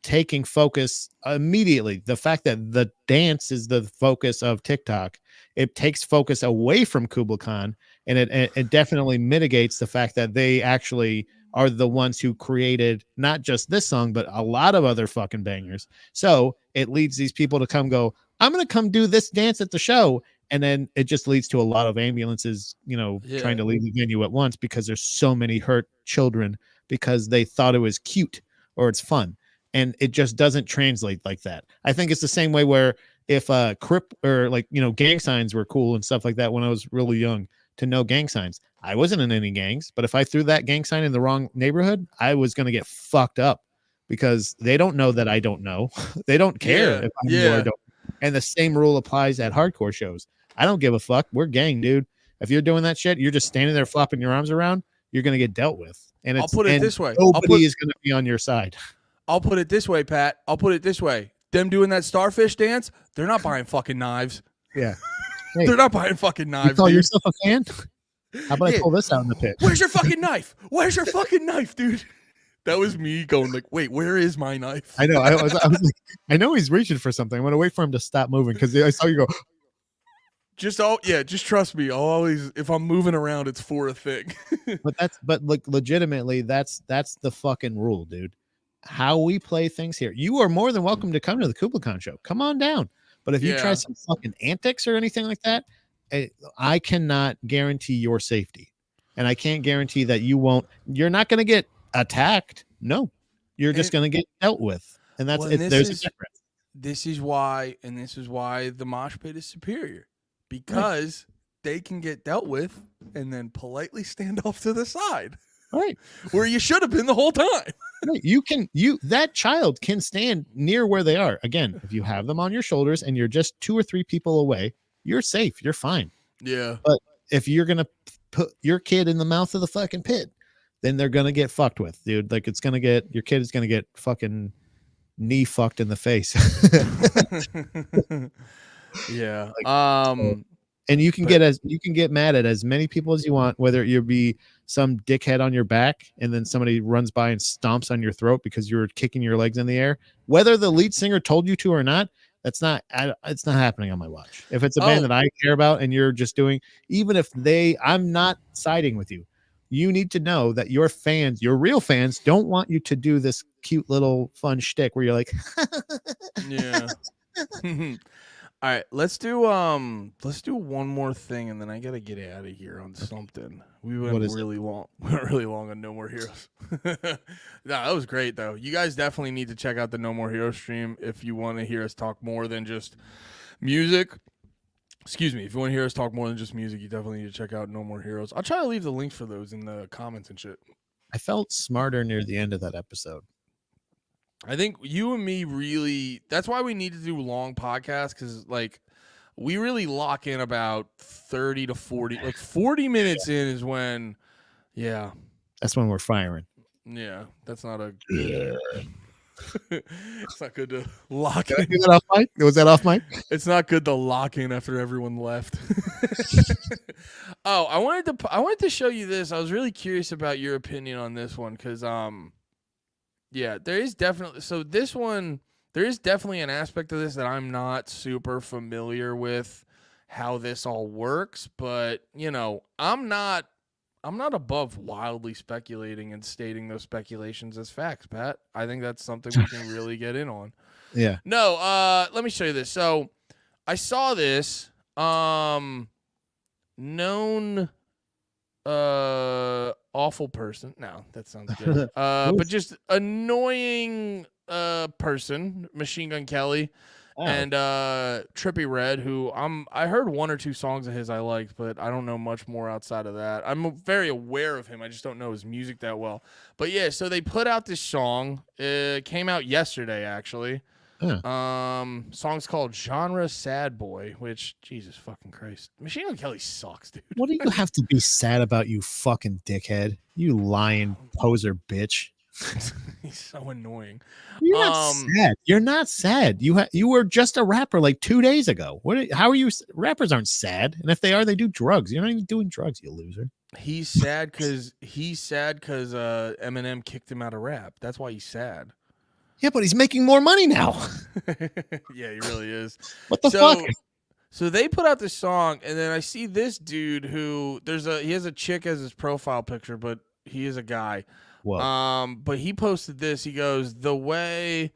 taking focus immediately. The fact that the dance is the focus of TikTok, it takes focus away from Kubla Khan, and it definitely mitigates the fact that they actually are the ones who created not just this song, but a lot of other fucking bangers. So it leads these people to come go, I'm going to come do this dance at the show. And then it just leads to a lot of ambulances, trying to leave the venue at once, because there's so many hurt children because they thought it was cute or it's fun. And it just doesn't translate like that. I think it's the same way where if Crip or like, gang signs were cool and stuff like that when I was really young, to know gang signs. I wasn't in any gangs, but if I threw that gang sign in the wrong neighborhood, I was going to get fucked up, because they don't know that I don't know. They don't care if I know or don't. And the same rule applies at hardcore shows. I don't give a fuck. We're gang, dude. If you're doing that shit, you're just standing there flopping your arms around, you're going to get dealt with. And I'll put it this way. Nobody is going to be on your side. I'll put it this way, Pat. I'll put it this way. Them doing that starfish dance, they're not buying fucking knives. Yeah. Hey, they're not buying fucking knives. You call yourself a fan? How about I pull this out in the pit? Where's your fucking knife? Where's your fucking knife, dude? That was me going like, wait, where is my knife? I know. I was like, I know he's reaching for something. I'm going to wait for him to stop moving, because I saw you go. Just trust me. I'll always, if I'm moving around, it's for a thing. but like legitimately, that's the fucking rule, dude. How we play things here. You are more than welcome to come to the Kubla Khan show. Come on down. But if you try some fucking antics or anything like that, I cannot guarantee your safety. And I can't guarantee that you're not going to get attacked. No, you're just going to get dealt with. And that's it. There's a difference. This is why the mosh pit is superior, because they can get dealt with and then politely stand off to the side. Right. Where you should have been the whole time. Right. That child can stand near where they are. Again, if you have them on your shoulders and you're just 2 or 3 people away, you're safe. You're fine. Yeah. But if you're going to put your kid in the mouth of the fucking pit, then they're going to get fucked with, dude. Like your kid is going to get fucking knee fucked in the face. Yeah. And you can get mad at as many people as you want, whether you be some dickhead on your back and then somebody runs by and stomps on your throat because you're kicking your legs in the air, whether the lead singer told you to or not. It's not happening on my watch. If it's a band that I care about and you're just doing, even if I'm not siding with you. You need to know that your fans, your real fans, don't want you to do this cute little fun shtick where you're like, yeah. All right, let's do one more thing, and then I gotta get out of here on something. We went really long. We went really long on No More Heroes. No, that was great though. You guys definitely need to check out the No More Heroes stream if you want to hear us talk more than just music. Excuse me. If you want to hear us talk more than just music, you definitely need to check out No More Heroes. I'll try to leave the links for those in the comments and shit. I felt smarter near the end of that episode. I think you and me really, that's why we need to do long podcasts, because like we really lock in about 30 to 40, like 40 minutes in is when, that's when we're firing. Yeah, that's not a good, it's not good to lock in. Was that off mic? Was that off mic? It's not good to lock in after everyone left. Oh, I wanted to show you this. I was really curious about your opinion on this one, because yeah, there is definitely, so this one, there is definitely an aspect of this that I'm not super familiar with how this all works, but I'm not above wildly speculating and stating those speculations as facts, Pat. I think that's something we can really get in on. Yeah. No, let me show you this. So I saw this known awful person. No, that sounds good. But just annoying person, Machine Gun Kelly and Trippy Red, who I heard one or two songs of his I liked, but I don't know much more outside of that. I'm very aware of him. I just don't know his music that well. But yeah, so they put out this song. It came out yesterday, actually. Song's called Genre Sad Boy, which Jesus fucking Christ. Machine Gun Kelly sucks, dude. What do you have to be sad about, you fucking dickhead? You lying poser bitch. He's so annoying. You're not sad. You're not sad. You were just a rapper like 2 days ago. How are you? Rappers aren't sad, and if they are, they do drugs. You're not even doing drugs, you loser. He's sad because Eminem kicked him out of rap. That's why he's sad. Yeah, but he's making more money now. Yeah, he really is. What the fuck? So they put out this song, and then I see this dude who he has a chick as his profile picture, but he is a guy. Whoa. But he posted this. He goes, oh my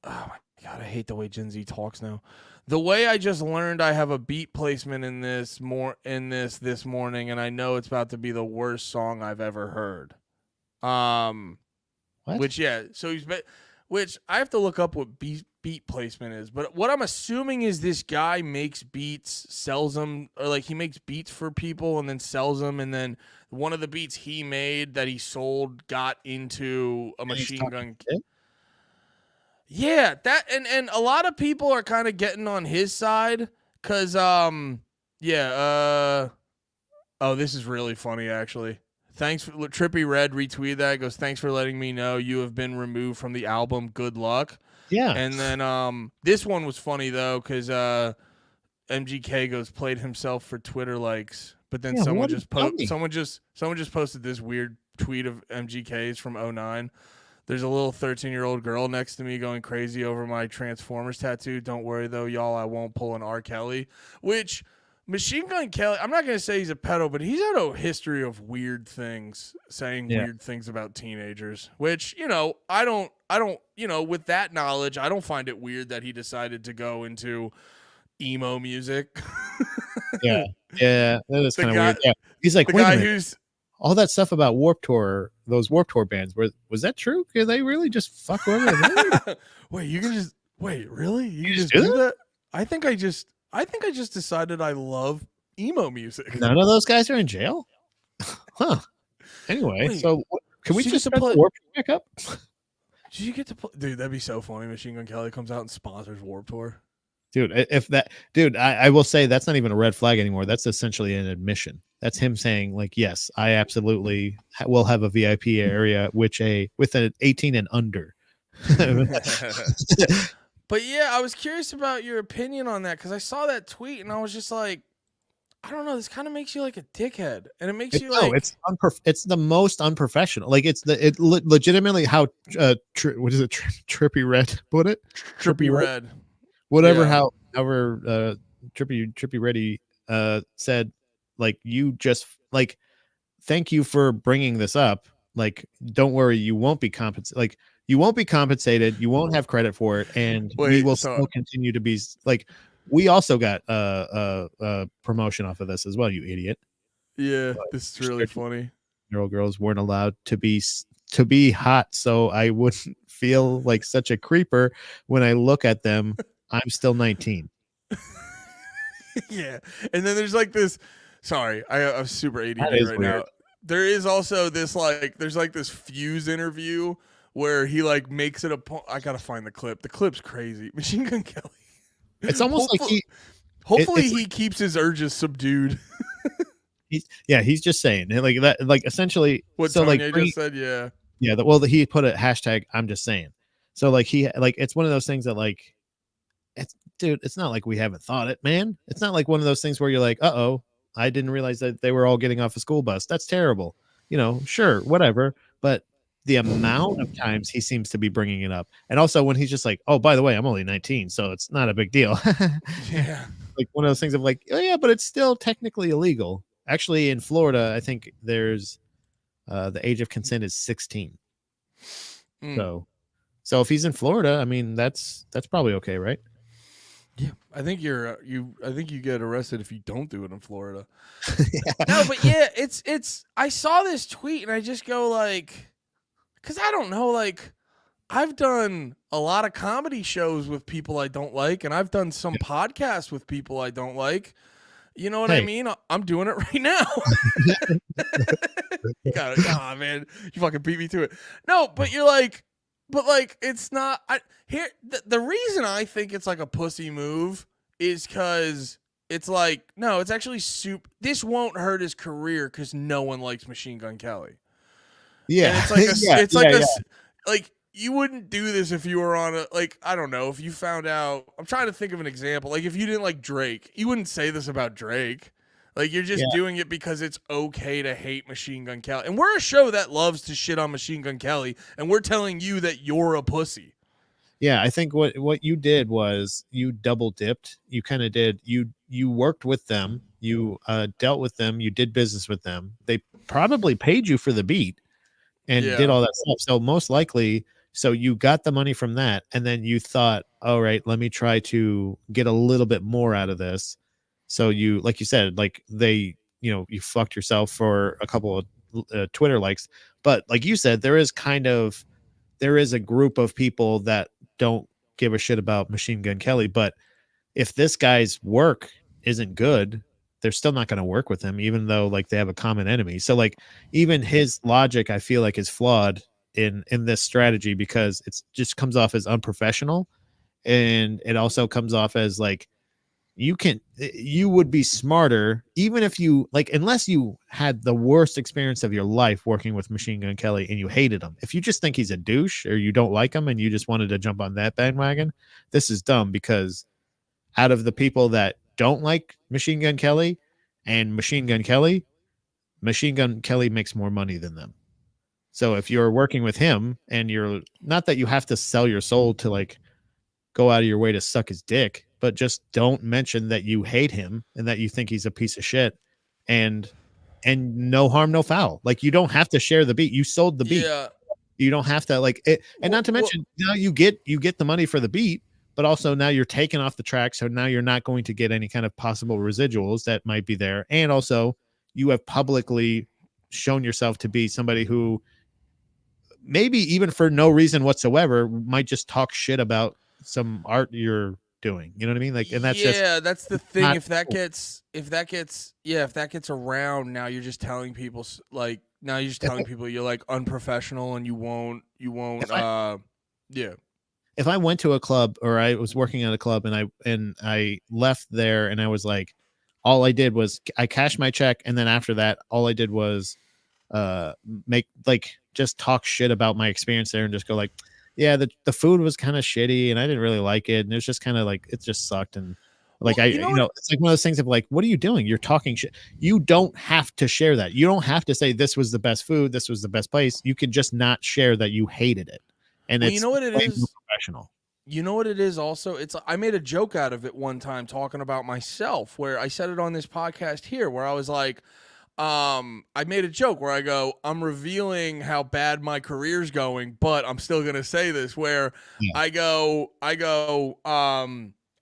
God, I hate the way Gen Z talks now. The way I just learned I have a beat placement in this morning, and I know it's about to be the worst song I've ever heard. What? Which I have to look up what beat placement is, but what I'm assuming is this guy makes beats, sells them, or like he makes beats for people and then sells them, and then one of the beats he made that he sold got into a Machine Gun. Yeah, that and a lot of people are kind of getting on his side because oh, this is really funny actually. Thanks for Trippy Red retweeted that. Goes, thanks for letting me know you have been removed from the album. Good luck. Yeah. And then this one was funny though because MGK goes played himself for Twitter likes, but then someone just posted this weird tweet of MGK's from 2009. There's a little 13-year-old girl next to me going crazy over my Transformers tattoo. Don't worry though, y'all. I won't pull an R. Kelly, which. Machine Gun Kelly, I'm not going to say he's a pedo, but he's had a history of weird things, saying weird things about teenagers, which, I don't, with that knowledge, I don't find it weird that he decided to go into emo music. Yeah, that is kind of weird. Yeah. He's like, the guy who's all that stuff about Warped Tour, those Warped Tour bands, was that true? Could they really just fuck over the really? You can just do that? I think I just decided I love emo music. None of those guys are in jail? Huh. Anyway, so can we just play Warped Tour back up? Did you get to play? Dude, that'd be so funny. Machine Gun Kelly comes out and sponsors Warped Tour. Dude, I will say that's not even a red flag anymore. That's essentially an admission. That's him saying, like, yes, I absolutely will have a VIP area with an 18 and under. But yeah, I was curious about your opinion on that because I saw that tweet and I was just like, I don't know. This kind of makes you like a dickhead, and it makes you like it's the most unprofessional. Like legitimately how what is it? Trippy Red put it. Trippy Red. Whatever. Yeah. However, Trippy Reddy said, like, you just like, thank you for bringing this up. Like, don't worry, you won't be compensated. Like. You won't be compensated. You won't have credit for it, and we will still continue to be like. We also got a promotion off of this as well. You idiot! Yeah, this is really funny. Girls weren't allowed to be hot, so I wouldn't feel like such a creeper when I look at them. I'm still 19. Yeah, and then there's like this. Sorry, I'm super ADD right weird. Now. There is also this there's this Fuse interview. Where he like makes it a point. I gotta find the clip. The clip's crazy. Machine Gun Kelly. It's almost hopefully he keeps his urges subdued. He's just saying like that. Like essentially, what Tanya just said. Yeah. Yeah. He put a hashtag. I'm just saying. So like it's one of those things that like, it's not like we haven't thought it, man. It's not like one of those things where you're like, I didn't realize that they were all getting off a school bus. That's terrible. Sure, whatever, but. the amount of times he seems to be bringing it up. And also when he's just like, oh, by the way, I'm only 19, so it's not a big deal. Yeah. Like one of those things of like, oh yeah, but it's still technically illegal. Actually, in Florida, I think there's the age of consent is 16. Mm. So if he's in Florida, I mean that's probably okay, right? Yeah, I think I think you get arrested if you don't do it in Florida. Yeah. No, but yeah, it's. I saw this tweet and I just go like, because I don't know, like I've done a lot of comedy shows with people I don't like, and I've done some podcasts with people I don't like. You know what I Hey, mean? I'm doing it right now. You got it. Ah, man, you fucking beat me to it. No, but you're like, but like, it's not. Here, the reason I think it's like a pussy move is because it's like, no, it's actually soup. This won't hurt his career because no one likes Machine Gun Kelly, and yeah, it's like a, yeah, it's like yeah, a, yeah. like you wouldn't do this if you were on a like I don't know if you found out. I'm trying to think of an example. Like if you didn't like Drake, you wouldn't say this about Drake. Like you're just Yeah. doing it because it's okay to hate Machine Gun Kelly. And we're a show that loves to shit on Machine Gun Kelly, and we're telling you that you're a pussy. Yeah, I think what you did was you double dipped. You kind of did you worked with them, you dealt with them, you did business with them. They probably paid you for the beat and did Yeah. all that stuff. So most likely, so you got the money from that, and then you thought, all right, let me try to get a little bit more out of this. So you, like you said, like they, you fucked yourself for a couple of Twitter likes, but like you said, there is a group of people that don't give a shit about Machine Gun Kelly, but if this guy's work isn't good, they're still not going to work with him, even though like they have a common enemy. So like even his logic, I feel like is flawed in this strategy because it's just comes off as unprofessional, and it also comes off as like you would be smarter even if you like unless you had the worst experience of your life working with Machine Gun Kelly and you hated him. If you just think he's a douche or you don't like him and you just wanted to jump on that bandwagon, this is dumb because out of the people that don't like Machine Gun Kelly and Machine Gun Kelly makes more money than them. So if you're working with him and you're not that you have to sell your soul to like go out of your way to suck his dick, but just don't mention that you hate him and that you think he's a piece of shit and no harm, no foul. Like you don't have to share the beat. You sold the beat. Yeah. You don't have to like it. And not to Well, mention now you get the money for the beat, but also now you're taking off the track. So now you're not going to get any kind of possible residuals that might be there. And also you have publicly shown yourself to be somebody who maybe even for no reason whatsoever might just talk shit about some art you're doing. You know what I mean? Like, and that's just yeah, that's the thing. not If that cool. gets, if that gets around, now you're just telling people, like, now you're just If telling I, people you're like unprofessional and you won't, if I yeah, if I went to a club or I was working at a club and I left there and I was like, all I did was I cashed my check and then after that, all I did was make like just talk shit about my experience there and just go like, yeah, the food was kind of shitty and I didn't really like it and it was just kind of like it just sucked and like well, I you know what? it's like one of those things of like, what are you doing? You're talking shit. You don't have to share that. You don't have to say this was the best food, this was the best place. You can just not share that you hated it, and Well, you it's know what it way more is. professional. You know what it is also? It's I made a joke out of it one time talking about myself where I said it on this podcast here where I was like, I made a joke where I go, I'm revealing how bad my career's going, but I'm still gonna say this where Yeah. I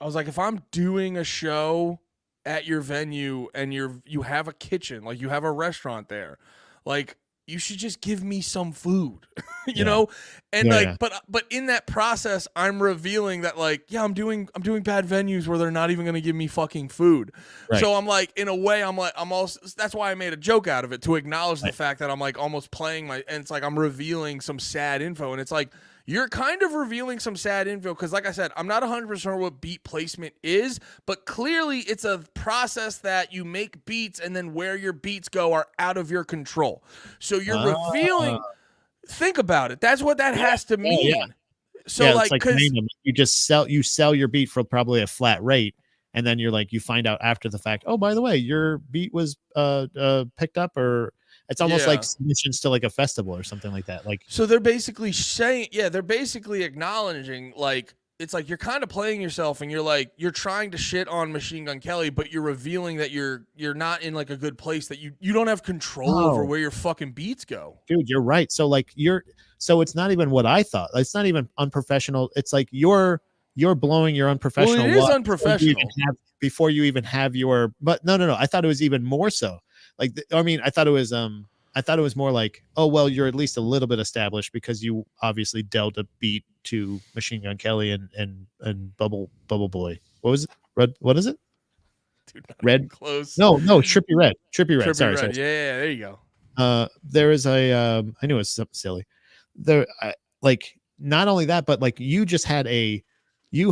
was like, if I'm doing a show at your venue and you have a kitchen, like you have a restaurant there, like you should just give me some food, you Yeah. know? And Yeah. like, Yeah. but in that process, I'm revealing that like, yeah, I'm doing bad venues where they're not even gonna give me fucking food. Right. So I'm like, in a way, I'm like, I'm also that's why I made a joke out of it to acknowledge the Right. fact that I'm like almost playing and it's like I'm revealing some sad info, and it's like you're kind of revealing some sad info because, like I said, I'm not 100% sure what beat placement is, but clearly it's a process that you make beats and then where your beats go are out of your control. So you're Ah, revealing. Think about it. That's what that yeah. has to Yeah. Yeah. mean. So Yeah, it's like, like cause random. You just sell your beat for probably a flat rate, and then you're like you find out after the fact. Oh, by the way, your beat was picked up, or It's almost like Yeah. submissions to like a festival or something like that. Like, So they're basically saying, yeah, they're basically acknowledging, like, it's like you're kind of playing yourself, and you're like, you're trying to shit on Machine Gun Kelly, but you're revealing that you're not in like a good place, that you don't have control over oh, where your fucking beats go. dude, you're right. So like so it's not even what I thought. It's not even unprofessional. It's like you're blowing your Well, it unprofessional is wad unprofessional. before you even have your. But no. I thought it was even more so. Like, I mean, I thought it was more like, oh well, you're at least a little bit established because you obviously dealt a beat to Machine Gun Kelly and Bubble Boy. What was it? Red? What is it? Dude, not Red? even close. No, Trippy Red. Trippy Red. Trippy Sorry, Red. sorry. Yeah, there you go. There is a I knew it was silly. There, like, not only that, but like you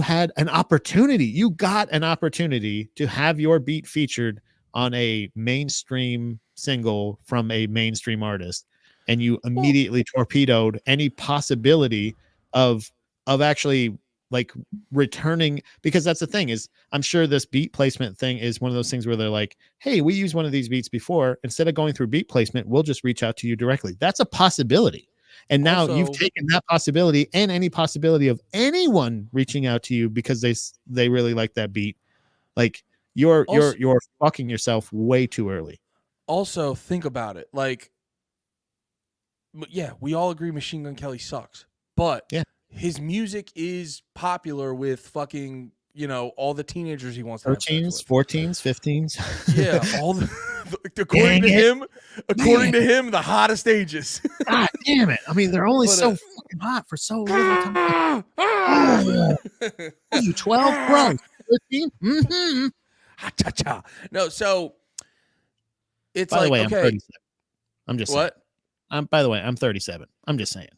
had an opportunity. You got an opportunity to have your beat featured on a mainstream single from a mainstream artist, and you Well, immediately torpedoed any possibility of actually like returning, because that's the thing is I'm sure this beat placement thing is one of those things where they're like, hey, we used one of these beats before, instead of going through beat placement, we'll just reach out to you directly. That's a possibility. And now you've also, taken that possibility and any possibility of anyone reaching out to you because they really like that beat. Like, also, you're fucking yourself way too early. also think about it. Like, yeah, we all agree Machine Gun Kelly sucks, but Yeah. his music is popular with fucking, all the teenagers he wants to have sex 13s, with. 14s, 15s. Yeah, all the according to him, the hottest ages. God damn it. I mean, they're only But, so fucking hot for so little time. Oh, are you 12, bro? 13? Mm-hmm. Ha-cha-cha. No, so it's By the like, way, I'm okay, 37. I'm just saying. what? By the way, I'm 37. I'm just saying.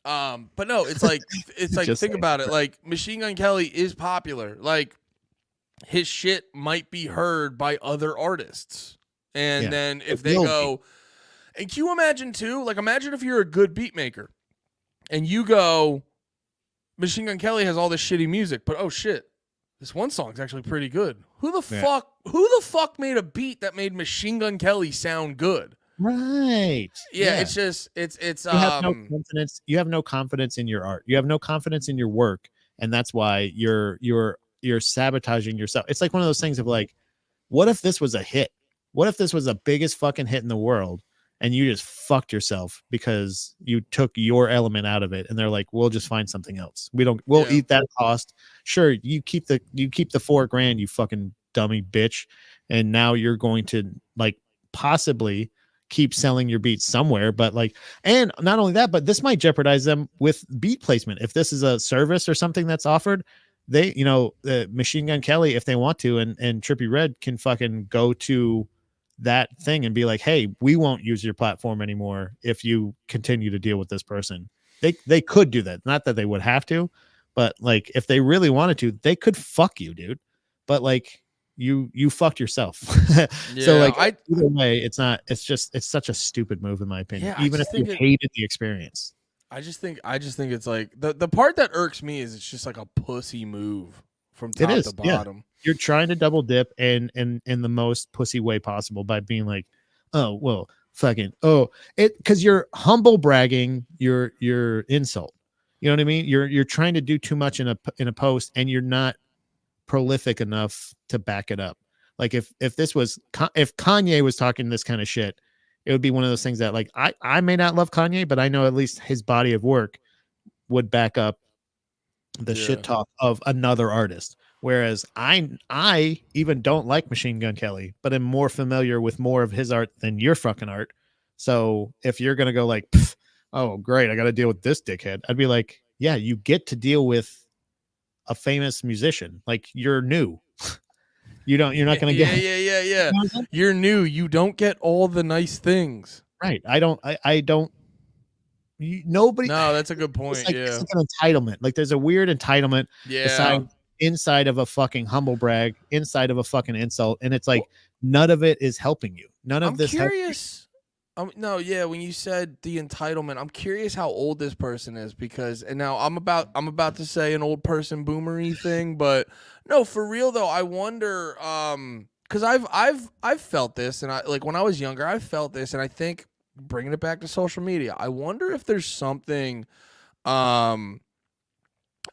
But no, it's like Just think saying. about it. Like, Machine Gun Kelly is popular. Like, his shit might be heard by other artists. And Yeah, then if it they will go, and can you imagine too? Like, imagine if you're a good beat maker and you go, Machine Gun Kelly has all this shitty music, but oh shit, this one song's actually pretty good. Who the fuck made a beat that made Machine Gun Kelly sound good? Right. Yeah, it's just it's You have no confidence. You have no confidence in your art. You have no confidence in your work, and that's why you're sabotaging yourself. It's like one of those things of like, what if this was a hit? What if this was the biggest fucking hit in the world, and you just fucked yourself because you took your element out of it, and they're like, we'll just find something else. We'll eat that cost. Sure, you keep the $4,000, you fucking dummy bitch, and now you're going to like possibly keep selling your beats somewhere, but like, and not only that, but this might jeopardize them with beat placement. If this is a service or something that's offered, they, Machine Gun Kelly, if they want to, and Trippy Red can fucking go to that thing and be like, hey, we won't use your platform anymore if you continue to deal with this person. They could do that. Not that they would have to, but like, if they really wanted to, they could fuck you, dude. But like, you fucked yourself. So like, either way, it's such a stupid move in my opinion. Yeah, Even if you hated the experience. I just think it's like the part that irks me is it's just like a pussy move from top to bottom. Yeah. You're trying to double dip in the most pussy way possible by being like, oh well, fucking because you're humble bragging your insult. You know what I mean? You're trying to do too much in a post, and you're not prolific enough to back it up. Like, if Kanye was talking this kind of shit, it would be one of those things that like I may not love Kanye, but I know at least his body of work would back up the shit talk of another artist. Whereas I even don't like Machine Gun Kelly, but I'm more familiar with more of his art than your fucking art. So if you're gonna go like, oh great, I got to deal with this dickhead, I'd be like, yeah, you get to deal with a famous musician. Like, you're new. You're not gonna get. Yeah. You're new. You don't get all the nice things. Right. I don't. Nobody. No, that's a good point. It's like an entitlement. Like, there's a weird entitlement. Yeah. Inside of a fucking humble brag, inside of a fucking insult, and it's like none of it is helping you. None of this. I'm curious. When you said the entitlement, I'm curious how old this person is, because, and now I'm about to say an old person boomery thing, but no, for real though, I wonder, because I've felt this, and I like when I was younger, I felt this, and I think bringing it back to social media, I wonder if um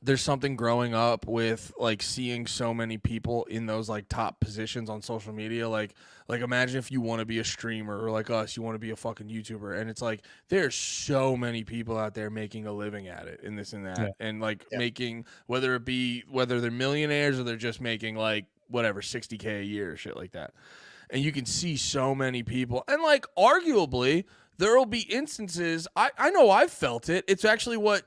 there's something growing up with like seeing so many people in those like top positions on social media. Like imagine if you want to be a streamer, or like us, you want to be a fucking YouTuber, and it's like there's so many people out there making a living at it and this and Yeah. that, and like Yeah. making, whether they're millionaires or they're just making like whatever 60K a year or shit like that. And you can see so many people, and like arguably there will be instances, I know I've felt it. It's actually what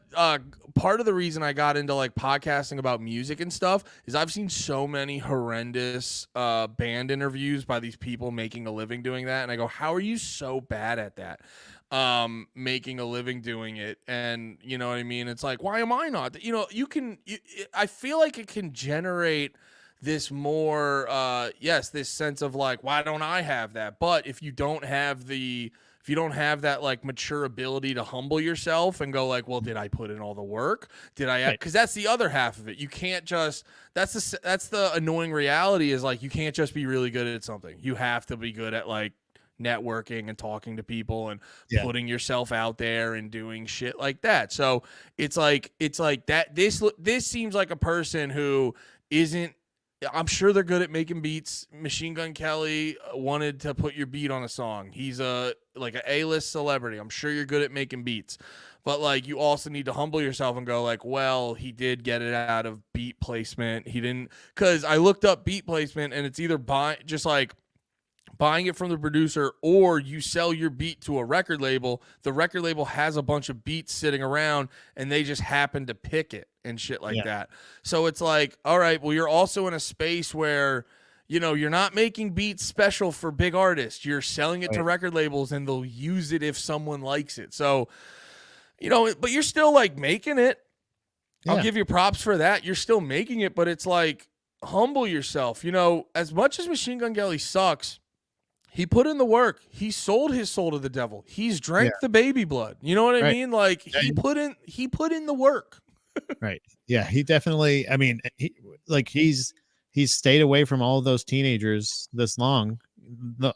part of the reason I got into like podcasting about music and stuff is I've seen so many horrendous band interviews by these people making a living doing that, and I go, how are you so bad at that, making a living doing it? And you know what I mean, it's like, why am I not? I feel like it can generate this more this sense of like, why don't I have that? But if you don't have that like mature ability to humble yourself and go like, well, did I put in all the work? Did I? Because that's the other half of it. You can't just. That's the annoying reality is like you can't just be really good at something. You have to be good at like networking and talking to people and putting yourself out there and doing shit like that. So it's like that. This seems like a person who isn't. I'm sure they're good at making beats. Machine Gun Kelly wanted to put your beat on a song. He's like an A-list celebrity. I'm sure you're good at making beats. But like you also need to humble yourself and go like, well, he did get it out of beat placement. He didn't, cuz I looked up beat placement and it's either buying it from the producer, or you sell your beat to a record label. The record label has a bunch of beats sitting around and they just happen to pick it and shit like that. So it's like, all right, well, you're also in a space where, you know, you're not making beats special for big artists. You're selling it to record labels and they'll use it if someone likes it. So, you know, but you're still like making it. I'll give you props for that. You're still making it, but it's like, humble yourself. You know, as much as Machine Gun Kelly sucks, he put in the work. He sold his soul to the devil. He's drank the baby blood. You know what I mean? Like he put in the work. Right. Yeah, he definitely, I mean, he's stayed away from all of those teenagers this long,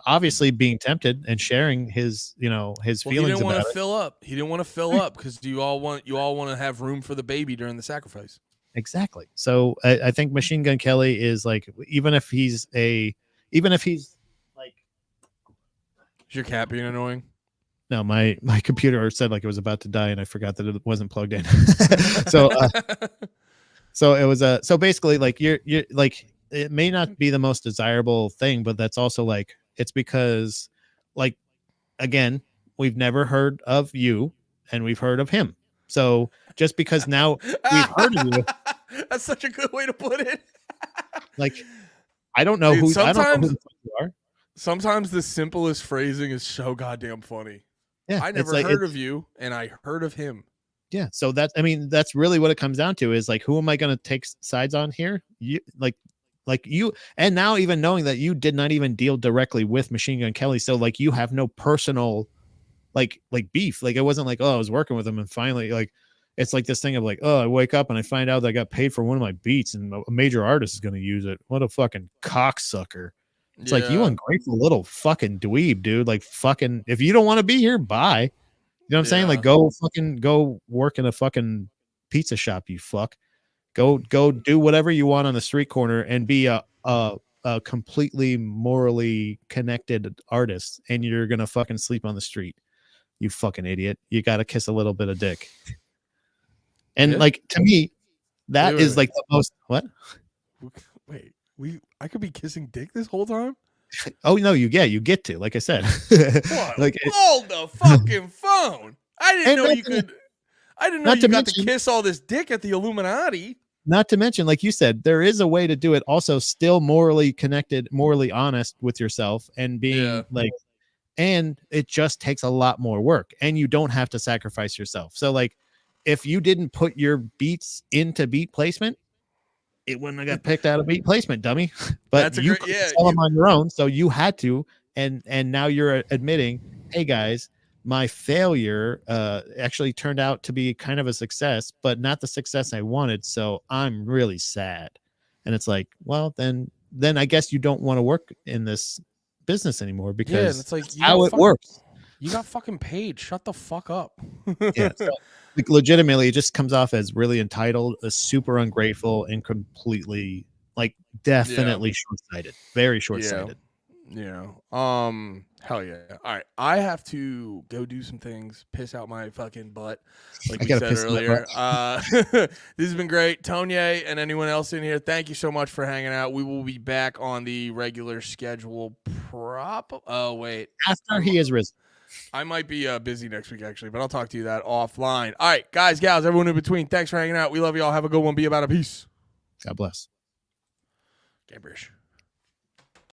obviously being tempted and sharing his, you know, his feelings. He didn't want about to fill up. He didn't want to fill up because you all want to have room for the baby during the sacrifice. Exactly. So I think Machine Gun Kelly is like, even if he's like, is your cat being annoying? No, my computer said like it was about to die, and I forgot that it wasn't plugged in. so it was so basically like you're like, it may not be the most desirable thing, but that's also like, it's because like, again, we've never heard of you and we've heard of him. So just because now we've heard of you, that's such a good way to put it. like, I don't know who the fuck you are. Sometimes the simplest phrasing is so goddamn funny. Yeah, I never heard of you, and I heard of him. Yeah, so that's, I mean, that's really what it comes down to is like, who am I going to take sides on here? You like you, and now even knowing that you did not even deal directly with Machine Gun Kelly, so like you have no personal like beef. Like it wasn't like, oh, I was working with him and finally like, it's like this thing of like, oh, I wake up and I find out that I got paid for one of my beats and a major artist is going to use it. What a fucking cocksucker. It's like, you ungrateful little fucking dweeb, dude. Like, fucking, if you don't want to be here, bye. You know what I'm saying? Like, go work in a fucking pizza shop, you fuck. Go do whatever you want on the street corner and be a completely morally connected artist, and you're gonna fucking sleep on the street. You fucking idiot. You gotta kiss a little bit of dick. And like, to me, that is like the most, what? Wait. I could be kissing dick this whole time? Oh no, you get to, like I said. Like, hold the fucking phone. I didn't know you could. I didn't know you got to kiss all this dick at the Illuminati. Not to mention, like you said, there is a way to do it also still morally connected, morally honest with yourself, and being like, and it just takes a lot more work, and you don't have to sacrifice yourself. So like, if you didn't put your beats into beat placement, it wouldn't have got picked out of beat placement, dummy. But you couldn't sell them on your own, so you had to, and now you're admitting, hey guys, my failure actually turned out to be kind of a success, but not the success I wanted, so I'm really sad. And it's like, well, then then I guess you don't want to work in this business anymore Yeah, and because it's like that's how it fucking, works. you got fucking paid. Shut the fuck up. Yeah. So, like, legitimately, it just comes off as really entitled, super ungrateful, and completely, like, definitely short-sighted. Very Yeah. short-sighted. Yeah. Hell yeah. All right. I have to go do some things, piss out my fucking butt, like I we gotta said piss in my earlier. butt. This has been great. Tonye and anyone else in here, thank you so much for hanging out. We will be back on the regular schedule oh wait. After he is risen. I might be busy next week actually, but I'll talk to you that offline. All right, guys, gals, everyone in between, thanks for hanging out. We love you all. Have a good one. Be about a peace. God bless. Gabrish.